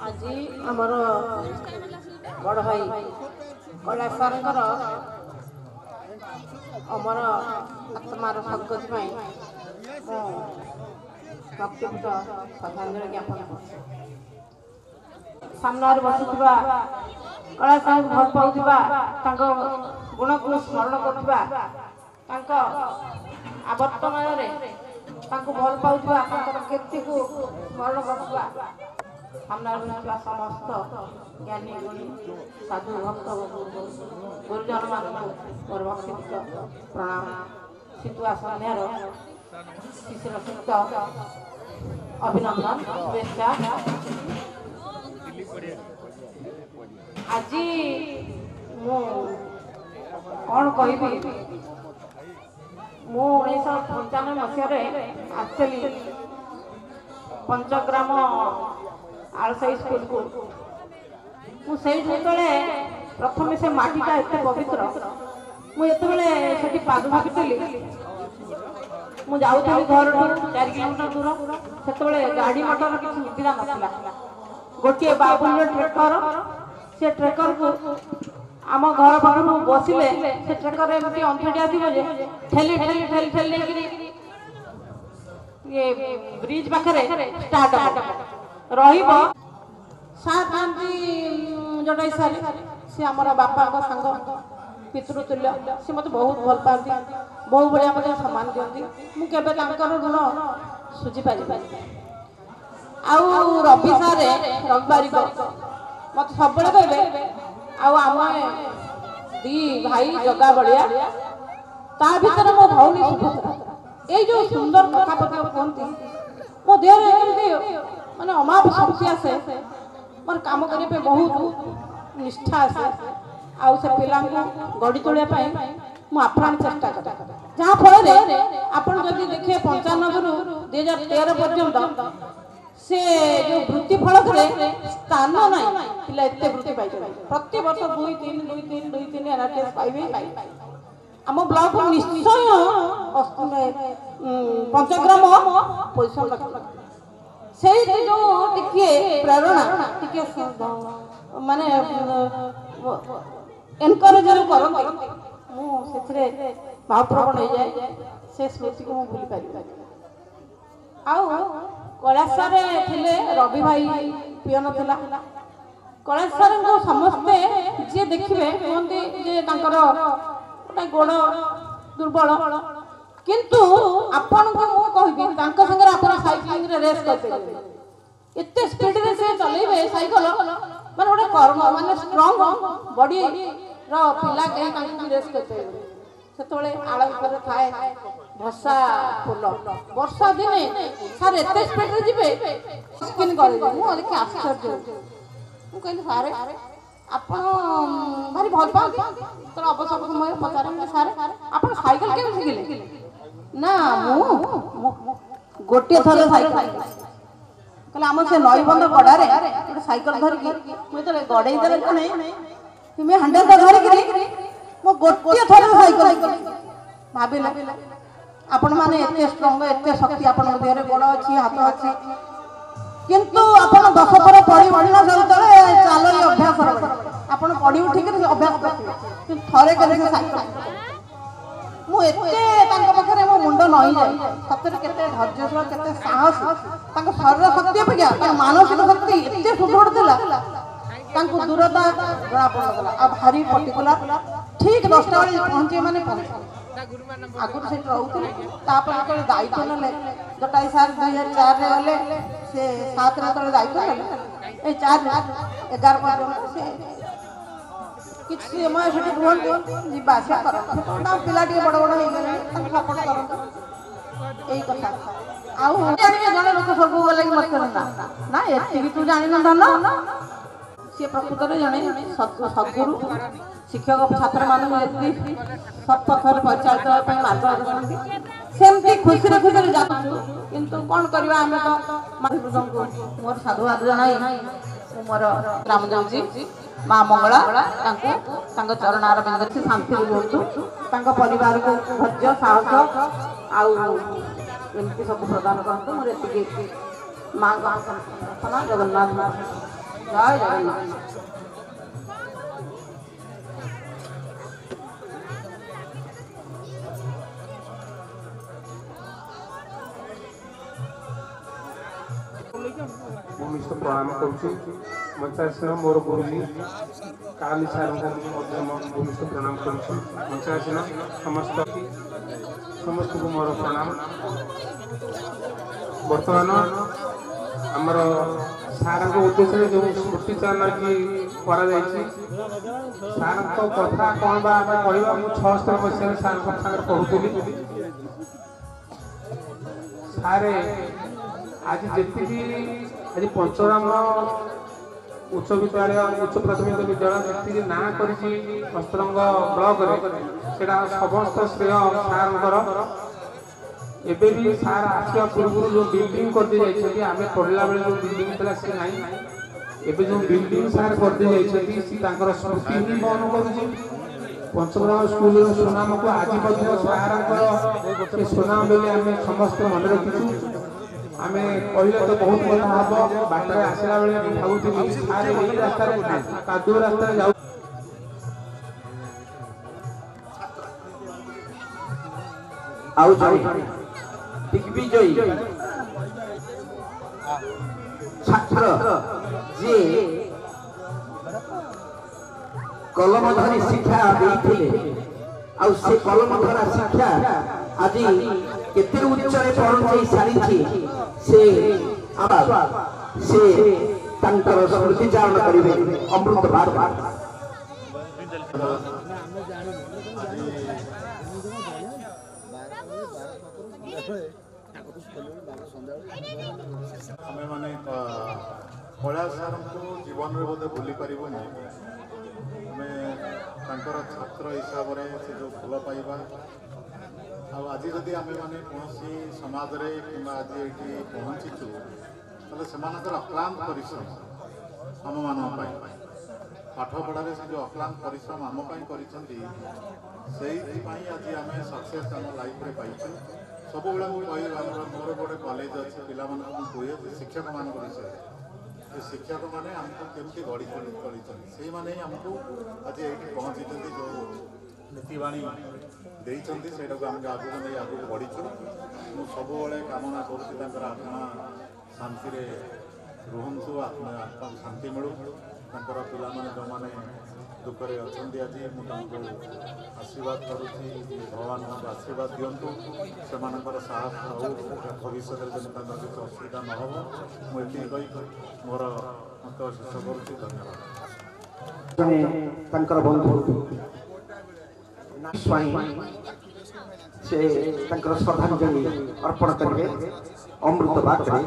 Speaker 6: आज आमर बड़ भाई कला सार अमर आत्मार सद्गति व्यक्तिगत श्रद्धांजलि ज्ञापन सामने बसुवा कला सार भल पाउथिबा गुण को स्मरण करथिबा आवर्तमान भल पाउथिबा कीर्ति को स्मरण करथिबा सामने समस्त ज्ञानी गुणी साधु भक्त गुरुजन मान मोर व्यक्तिगत प्रणाम शीतुआ सन्ध्यार शिशिर सुक्त अभिनंदन शुभेच्छा आज मु कौन कहि मु 1995 मसीह आसली पंचग्राम आलसाई स्कूल को मुझे प्रथम से माटीटा एत पवित्र मुझे पाद भागी मुझे जाऊली घर 4 किलोमीटर दूर से गाड़ी मटर किसी सुविधा नाला गोटे बाबुल ट्रेकर से ट्रेकर को आम घर पाख बसिले से ट्रेकर एमती अंथेटिया थी ठेली ठेली ठेली ठेली ये ब्रिज पाखे स्टार्ट रहिबो साथ जटाई सारी सी आमर बापा सांग पितृतुल्य सी मत बहुत भल पाती ବହୁ ଭଳିଆ ମୋତେ ସମ୍ମାନ ଦିଅନ୍ତି। ମୁଁ କେବେ ତାଙ୍କର ଋଣ ସୁଝିପାରିବି। ଆଉ ରବି ସାରେ ରବିବାରିକ ମୋତେ ସବୁବେଳେ କହିବେ ଆଉ ଆମେ ଦି ଭାଇ ଜଗା ବଳିଆ ତା ଭିତରେ ମୋ ଭଉଣୀ ସୁଭଦ୍ରା ଏଇ ଯୋଉ ସୁନ୍ଦର କଥା ପତ୍ର କୁହନ୍ତି ମୋ ଦେହରେ ଏମିତି ମାନେ ଅମାପ ଶକ୍ତି ଆସେ, ମୋର କାମ କରିବା ପାଇଁ ବହୁତ ନିଷ୍ଠା ଆସେ। ଆଉ ସେ ପିଲାଙ୍କୁ ଗଢ଼ି ତୋଳିବା ପାଇଁ ମୁଁ ଆପ୍ରାଣ ଚେଷ୍ଟା କରେ। ଯାହାଫଳରେ ଆପଣ ଯଦି ଦେଖିବେ 95ରୁ 2013 ପର୍ଯ୍ୟନ୍ତ ସେ ଯୋଉ ବୃତ୍ତି ଫଳକରେ ସ୍ଥାନ ନାହିଁ, ପିଲା ଏତେ ବୃତ୍ତି ପାଇଛନ୍ତି। ପ୍ରତି ବର୍ଷ 2-3 NRTS ପାଇବେ। ଆମ ବ୍ଲକ ନିଶ୍ଚୟ ପଞ୍ଚଗ୍ରାମ ପୋଜିସନ ରଖିବ। ସେଇଠି ଯୋଉ ଟିକେ ପ୍ରେରଣା ଟିକେ ମାନେ ଏନକରେଜ କରନ୍ତି, ମୁଁ ସେଥିରେ ଭାବପ୍ରବଣ ହେଇଯାଏ। ସେ ସ୍ମୃତିକୁ ମୁଁ ଭୁଲି ପାରିବି। ଆଉ କୈଳାସରେ ଥିଲେ ରବି ଭାଇ ପିଅନ ଥିଲା। କୈଳାସଙ୍କୁ ସମସ୍ତେ ଯିଏ ଦେଖିବେ କୁହନ୍ତି ଯେ ତାଙ୍କର ଗୋଟେ ଗୋଡ଼ ଦୁର୍ବଳ, କିନ୍ତୁ ଆପଣଙ୍କୁ ମୁଁ କହିବି ତାଙ୍କ ସାଙ୍ଗରେ ଆପଣ ସାଇକେଲରେ ରେସ୍ କରିପାରିବେ। ଏତେ ସ୍ପିଡରେ ସେ ଚଲେଇବେ ସାଇକେଲ, ମାନେ ଗୋଟେ କର୍ମ ମାନେ ଷ୍ଟ୍ରଙ୍ଗ ବଡିର ପିଲା କେହି ତାଙ୍କୁ ରେସ୍ କରିପାରିବେ। ସେତେବେଳେ ଆଳ ଉପରେ ଥାଏ ଭସା ଫୁଲ। ବର୍ଷା ଦିନେ ସାର୍ ଏତେ ସ୍ପିଡରେ ଯିବେ ସ୍କିନ୍ କରିବେ। ମୁଁ ଦେଖି ଆଶ୍ଚର୍ଯ୍ୟ। ମୁଁ କହିଲି ସାର୍ ଆପଣ ଭାରି ଭଲ ପାଆନ୍ତି। ଯେତେବେଳେ ଅବସର ସମୟ ପଚାରିଲେ ସାର୍ ଆପଣ ସାଇକେଲ କେମିତି ଶିଖିଲେ? ନା ମୁଁ ଗୋଟିଏ ଥର ସାଇକେଲ କହିଲେ ଆମର ସେ ନଈବନ୍ଧ ଗଡ଼ାରେ ଗୋଟେ ସାଇକେଲ ଧରିକି ମୁଁ ଯେତେବେଳେ ଗଡ଼େଇ ଦେଲେ ଜଣେ ତୁମେ ହାଣ୍ଡେଲଟା ଧରିକିରି ମୁଁ ଗୋଟିଏ ଥର ସାଇକେଲ ଭାବିଲେ ଆପଣମାନେ ଏତେ ଷ୍ଟ୍ରଙ୍ଗ, ଏତେ ଶକ୍ତି ଆପଣଙ୍କ ଦେହରେ, ଗୋଡ଼ ଅଛି, ହାତ ଅଛି, କିନ୍ତୁ ଆପଣ 10 ଥର ପଡ଼ି ଉଠିଲା ଯେତେବେଳେ ଚାଲରେ ଅଭ୍ୟାସ ରହିବ। ଆପଣ ପଡ଼ି ଉଠିକିରି ଅଭ୍ୟାସ କରିଥିବେ, କିନ୍ତୁ ଥରେ କେମିତି ସାଇକେଲ ମୁଁ ଏତେ ତାଙ୍କ ପାଖରେ ମୋ ମୁଣ୍ଡ ନଇଁଯାଏ। ସତରେ କେତେ ଧୈର୍ଯ୍ୟଶୀଳ, କେତେ ସାହସ। ତାଙ୍କ ଶରୀର ଶକ୍ତି ଅପେକ୍ଷା ତାଙ୍କ ମାନସିକ ଶକ୍ତି ଏତେ ସୁଦୃଢ଼ ଥିଲା, ତାଙ୍କୁ ଦୂରତା ଜଣା ପଡ଼ୁନଥିଲା। ଆଉ ଭାରି ପର୍ଟିକୁଲାର, ଠିକ୍ 10ଟା ବେଳେ ପହଞ୍ଚିବେ ମାନେ ପହଞ୍ଚିବେ। ଆଗରୁ ସେଠି ରହୁଥିଲେ, ତାପରେ ଯେତେବେଳେ ଦାୟିତ୍ୱ ନେଲେ ଜଟାଇ ସାର୍ 2004ରେ ଗଲେ, ସେ 7ରେ ଯେତେବେଳେ ଦାୟିତ୍ୱ ନେଲେ ଏଇ 4-11 ପର୍ଯ୍ୟନ୍ତ ସେ କିଛି ସମୟ ସେଠି ରୁହନ୍ତି, ଯିବା ଆସିବା କରନ୍ତି। ତାଙ୍କ ପିଲା ଟିକେ ବଡ଼ ବଡ଼ ହେଇଗଲେ ତାଙ୍କୁ ସପୋର୍ଟ କରନ୍ତି। ଏଇ କଥା। ଆଉ ଜାଣିବେ ଜଣେ ଲୋକ ସ୍ୱର୍ଗକୁ ଗଲେ କି ମତେ ନା ଏତିକି ତୁ ଜାଣିନ ଧନ। ସିଏ ପ୍ରକୃତରେ ଜଣେ ସଦ୍ଗୁରୁ, ଶିକ୍ଷକ ଛାତ୍ରମାନଙ୍କୁ ଯେତିକି ସତ୍ପଥରେ ପରିଚାଳିତ ହେବା ପାଇଁ ମାର୍ଗଦର୍ଶନ ସେମିତି ଖୁସିରେ ଯାଉଛୁ। କିନ୍ତୁ କ'ଣ କରିବା, ଆମେ ତ ମହାପୁରୁଷଙ୍କୁ ମୋର ସାଧୁବାଦ ଜଣାଇ ମୁଁ ମୋର ଗ୍ରାମ ଯାଉଛି। ମା ମଙ୍ଗଳା ତାଙ୍କୁ ତାଙ୍କ ଚରଣ ଆରବିନ୍ଦରେ ସେ ଶାନ୍ତିରେ ରୁହନ୍ତୁ। ତାଙ୍କ ପରିବାରକୁ ଧୈର୍ଯ୍ୟ, ସାହସ ଆଉ ଏମିତି ସବୁ ପ୍ରଦାନ କରନ୍ତୁ। ମୋର ଏତିକି ମାଙ୍କ ପ୍ରାର୍ଥନା। ଜଗନ୍ନାଥ ଜୟ ଜଗନ୍ନାଥ।
Speaker 7: ଭୂମିଷ୍ଠ ପ୍ରଣାମ କରୁଛି। ମଞ୍ଚାସୀନ ମୋର ଗୁରୁଜୀ କାଳି ସାର୍ଙ୍କୁ ମଧ୍ୟ ଭୂମିଷ୍ଠ ପ୍ରଣାମ କରୁଛି। ମଞ୍ଚାସୀନ ସମସ୍ତଙ୍କୁ ମୋର ପ୍ରଣାମ। ବର୍ତ୍ତମାନ ଆମର ସାର୍ଙ୍କ ଉଦ୍ଦେଶ୍ୟରେ ଯେଉଁ ସ୍ମୃତି ଚାନଟି କରାଯାଇଛି, ସାର୍ଙ୍କ କଥା କ'ଣ ବା ଆମେ କହିବା। ମୁଁ 76 ମସିହାରେ ସାର୍ଙ୍କ ସାଙ୍ଗରେ ପଢ଼ୁଥିଲି। ସାରେ ଆଜି ଯେତିକି ଆଜି ପଞ୍ଚଗ୍ରାମ ଉଚ୍ଚ ବିଦ୍ୟାଳୟ, ଉଚ୍ଚ ପ୍ରାଥମିକ ବିଦ୍ୟାଳୟ ଯେତିକି ନାଁ କରିଛି ଅସ୍ତରଙ୍ଗ ବ୍ଲକରେ, ସେଇଟା ସମସ୍ତ ଶ୍ରେୟ ସାର୍ଙ୍କର। ଏବେ ବି ସାର୍ ଆସିବା ପୂର୍ବରୁ ଯେଉଁ ବିଲ୍ଡିଂ କରିଦେଇ ଯାଇଛନ୍ତି, ଆମେ ପଢ଼ିଲା ବେଳେ ଯେଉଁ ବିଲ୍ଡିଂ ଥିଲା ସେ ନାହିଁ। ଏବେ ଯେଉଁ ବିଲ୍ଡିଂ ସାର୍ କରିଦେଇ ଯାଇଛନ୍ତି, ସେ ତାଙ୍କର ସ୍ମୃତି ହିଁ ବହନ କରୁଛି। ପଞ୍ଚଗ୍ରାମ ସ୍କୁଲର ସୁନାମକୁ ଆଜି ମଧ୍ୟ ସାର୍ଙ୍କର ସେ ସୁନାମ ବୋଲି ଆମେ ସମସ୍ତେ ମନେ ରଖିଛୁ। ଆମେ କହିଲେ ତ ବହୁତ କଥା ହବ। ବାଟରେ ଆସିଲା ବେଳେ ଭାବୁଥିଲି ସାର୍ ଏଇ ରାସ୍ତାରେ କାଦୁଅ ରାସ୍ତାରେ ଯାଉ।
Speaker 1: ଆଉ ଜଣେ ଦିଗ୍ବିଜୟୀ ଛାତ୍ର ଯିଏ କଲମ ଧରି ଶିକ୍ଷା ଦେଇଥିଲେ ଆଉ ସେ କଲମ ଧରା ଶିକ୍ଷା ଆଜି କେତେ ଉଚ୍ଚରେ ପହଞ୍ଚାଇ ସାରିଛି ସେ ତାଙ୍କର ସ୍ମୃତି ଚାରଣ କରିବେ ଅମୃତ ବାଟ।
Speaker 8: ଆମେ ମାନେ କୈଳାସ ସାରଙ୍କୁ ଜୀବନରେ ବୋଧେ ଭୁଲି ପାରିବୁନି। ଆମେ ତାଙ୍କର ଛାତ୍ର ହିସାବରେ ସେ ଯେଉଁ ଭଲ ପାଇବା ଆଉ ଆଜି ଯଦି ଆମେ ମାନେ କୌଣସି ସମାଜରେ କିମ୍ବା ଆଜି ଏଇଠି ପହଞ୍ଚିଛୁ ତାହେଲେ ସେମାନଙ୍କର ଅକ୍ଲାନ୍ତ ପରିଶ୍ରମ ଆମମାନଙ୍କ ପାଇଁ ପାଠ ପଢ଼ାରେ ସେ ଯେଉଁ ଅକ୍ଲାନ୍ତ ପରିଶ୍ରମ ଆମ ପାଇଁ କରିଛନ୍ତି ସେଇଥିପାଇଁ ଆଜି ଆମେ ସକ୍ସେସ୍ ଆମ ଲାଇଫ୍ରେ ପାଇଛୁ। ସବୁବେଳେ ମୁଁ କହିବି ମୋର ଗୋଟେ କଲେଜ ଅଛି ପିଲାମାନଙ୍କୁ ମୁଁ କୁହେ ଯେ ଶିକ୍ଷକମାନଙ୍କ ବିଷୟରେ ଯେ ଶିକ୍ଷକମାନେ ଆମକୁ କେମିତି ଗଢ଼ି ତୋଳିଛନ୍ତି ସେଇମାନେ ହିଁ ଆମକୁ ଆଜି ଏଇଠି ପହଞ୍ଚିଛନ୍ତି ଯେଉଁ ନୀତିବାଣୀ ଦେଇଛନ୍ତି ସେଇଟାକୁ ଆମେ ଆଗକୁ ନେଇ ଆଗକୁ ବଢ଼ିଛୁ। ମୁଁ ସବୁବେଳେ କାମନା କରୁଛି ତାଙ୍କର ଆତ୍ମା ଶାନ୍ତିରେ ରୁହନ୍ତୁ, ଆତ୍ମାକୁ ଶାନ୍ତି ମିଳୁ। ତାଙ୍କର ପିଲାମାନେ ଯେଉଁମାନେ ଦୁଃଖରେ ଅଛନ୍ତି ଆଜି ମୁଁ ତାଙ୍କୁ ଆଶୀର୍ବାଦ କରୁଛି ଭଗବାନ ତାଙ୍କୁ ଆଶୀର୍ବାଦ ଦିଅନ୍ତୁ ସେମାନଙ୍କର ସାହସ ହଉ ଭବିଷ୍ୟତରେ ଯେମିତି ତାଙ୍କର କିଛି ଅସୁବିଧା ନ ହେବ ମୁଁ ଏତିକି କହି ମୋର ମତ ଶେଷ କରୁଛି। ଧନ୍ୟବାଦ।
Speaker 1: ତାଙ୍କର ବନ୍ଧୁ ସ୍ୱାଇଁ ସେ ତାଙ୍କର ଶ୍ରଦ୍ଧାଞ୍ଜଳି ଅର୍ପଣ କରିବେ ଅମୃତ ବାଟରେ।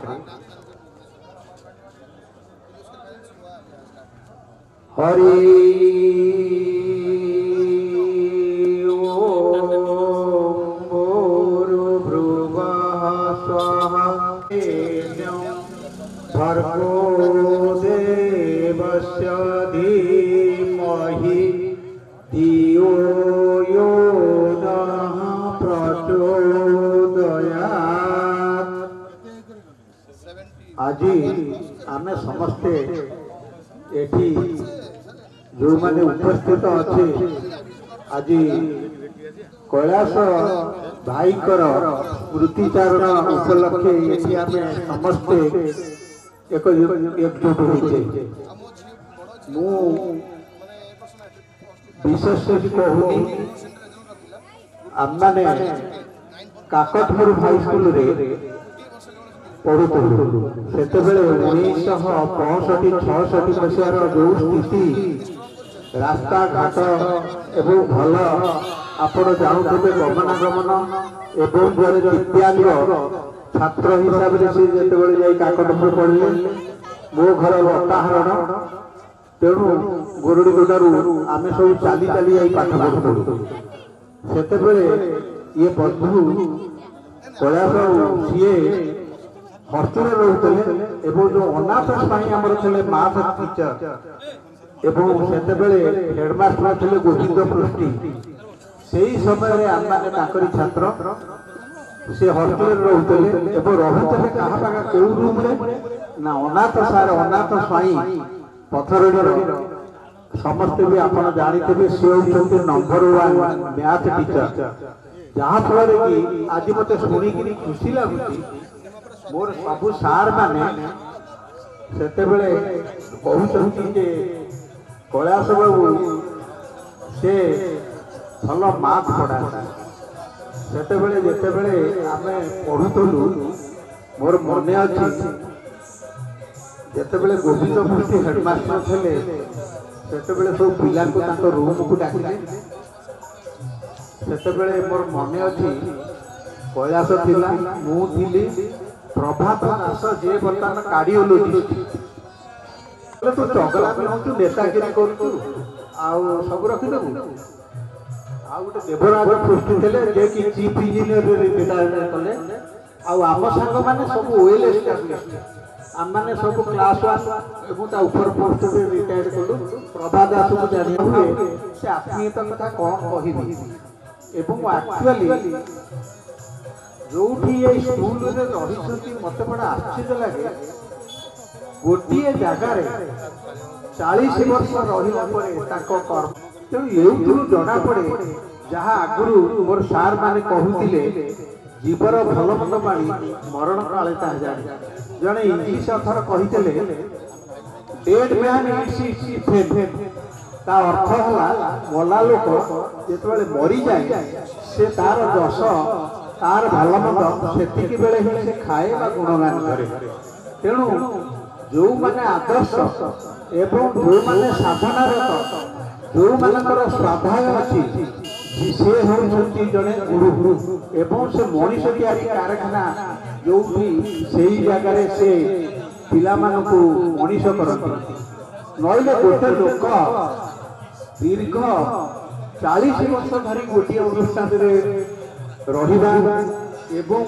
Speaker 1: ହରି
Speaker 4: भर्गो देवस्य धीमहि धियो यो नः प्रचोदयात्। আজি ଆମେ ସମସ୍ତେ ଏଠି ଯେଉଁମାନେ ଉପସ୍ଥିତ ଅଛେ ଆଜି କୈଳାସ ଭାଇଙ୍କର ସ୍ମୃତିଚାରଣ ଉପଲକ୍ଷେ ଏଠି ଆମେ ସମସ୍ତେ एकजुट होइछे। मु विशेष कहूनी आम मैंने काकटपुर हाई स्कूल रे पढ़ुलु से 1965-66 मसीहार जो स्थिति रास्ता घाट एवं भल आपण जानते गमनागमन एवं जड़े दिव्यांग छात्र हिसाब से जिते जा काकटपुर पढ़े मो घर लताहरण तेणु गोरड़ीगोडारू आम सब चली चली जा पाठ पढ़ुलु से ये बंधु कैलाश सी हस्तर रोते जो अनाथ स्वाई आमर थे मैथ टीचर एवं से हेडमास्टर थे गोविंद पृष्टि से ही समय आम मैंने छात्र से हस्टेल रोते रोते क्या कौ रूम ना अनाथ सार अनाथ स्वाई पथरडीर समस्ते भी आप जानते सी होती नंबर 1 मैथ टीचर जहाँ फल कि आज मत शुणिक खुशी लगुच मोर सबू सार मैंने से कहते कैलाश बाबू से भल मैथ पढ़ा सेतेबेले जेतेबेले आमे पढ़ुतलु मोर मने अछि जेतेबेले गोविंद पृष्टि हेडमास्टर थे सेतेबेले सब पिला को तांको रूम को डाकिले सेतेबेले मोर मने अछि कैलाश थिला मु थिली प्रभात दास जे बर्तमान कार्डियोलॉजिस्ट तो चगला में हो नेतागिरी करतु आ सब रखि देबु गोटे देवराज पृष्टि थे जे कि चीफ इंजीनियर रिटायरमेंट कले आम सांग मैंने सब ओएल एस्टाब्लिश्ड आम मैंने सब क्लास 1 और ऊपर पोस्ट रिटायर कलु प्रभात दास को जानी हुए से आत्मीयता कथा कौन कह एक्चुअली जो स्कूल रही मत बड़ा आश्चर्य लगे गोटे जगार 40 वर्ष रहा कर्म तेणु ये जना पड़े जहाँ आगुरी मोर सार माने कहते जीवर भल मंद पानी मरण काले ताहा जाने जड़े इंग्लीश अथर कही dead man it's it's fame ତା ଅର୍ଥ ହେଲା ମଲା ଲୋକ ଯେତେବେଳେ ମରିଯାଏ ସେ ତାର ଯଶ ତାର ଭଲ ମନ୍ଦ ସେତିକି ବେଳେ ହିଁ ସେ ଖାଏ ବା ଗୁଣଗାନ କରେ। ତେଣୁ ଯେଉଁମାନେ ଆଦର୍ଶ ଏବଂ ଯେଉଁମାନେ ସାଧନାରତ ଯେଉଁମାନଙ୍କର ସ୍ୱାଧ୍ୟାୟ ଅଛି ସେ ହେଉଛନ୍ତି ଜଣେ ଗୁରୁ ଏବଂ ସେ ମଣିଷ ତିଆରି କାରଖାନା ଯୋଉଠି ସେଇ ଜାଗାରେ ସେ ପିଲାମାନଙ୍କୁ ମଣିଷ କରନ୍ତି। ନହେଲେ ଗୋଟେ ଲୋକ ଦୀର୍ଘ 40 ବର୍ଷ ଧରି ଗୋଟିଏ ଅନୁଷ୍ଠାନରେ ରହିବା ଏବଂ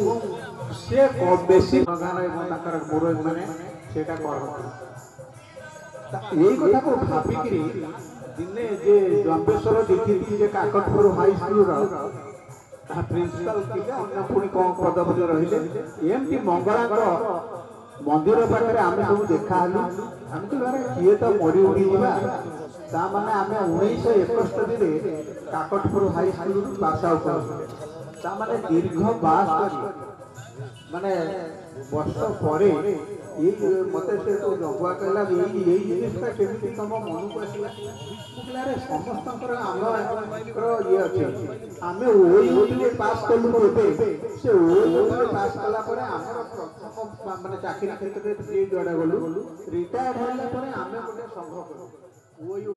Speaker 4: ସେ ବେଶୀ ପ୍ରଧାନ ଏବଂ ତାଙ୍କର ମୁରବୀ ମାନେ ସେଇଟା କରନ୍ତି। ଏଇ କଥାକୁ ଭାବିକିରି ଦିନେ ଯେ ଜମ୍ବେଶ୍ୱର ଦେଖିଥିଲି ଯେ କାକଟପୁର ହାଇସ୍କୁଲର ପ୍ରିନ୍ସିପାଲ ଥିଲେ, ଅନ୍ୟ ପୁଣି କ'ଣ ପଦପତି ରହିଲେ। ଏମିତି ମଙ୍ଗଳାଙ୍କ ମନ୍ଦିର ପାଖରେ ଆମେ ସବୁ ଦେଖା ହେଲୁ। ଆମେ ତ କିଏ ତ ମରି ଉଡ଼ିଯିବା, ତାମାନେ ଆମେ 1971ରେ କାକଟପୁର ହାଇସ୍କୁଲରୁ ପାସ୍ ଆଉଟ୍ କରିଥିଲେ। ତାମାନେ ଦୀର୍ଘ 72 ମାନେ ବର୍ଷ ପରେ ମତେ ସେ ଜଗୁଆ କହିଲା ଏଇ ଜିନିଷଟା କେମିତି ତମ ମନକୁ ଆସିଲା। ମୁଁ କହିଲା ଆରେ ସମସ୍ତଙ୍କର ଆମର ଇଏ ଅଛି। ଆମେ ଓୟୁଟିରେ ପାସ୍ କଲୁ ଏବେ, ସେ ଓୟୁଟିରେ ପାସ୍ କଲା ପରେ ଆମର ପ୍ରଥମ ମାନେ ଚାକିରି କ୍ଷେତ୍ରରେ ଯୁଆଡ଼େ ଗଲୁ, ରିଟାୟାର୍ଡ ହେଲା ପରେ ଆମେ ଗୋଟେ ସଂଘ କଲୁ।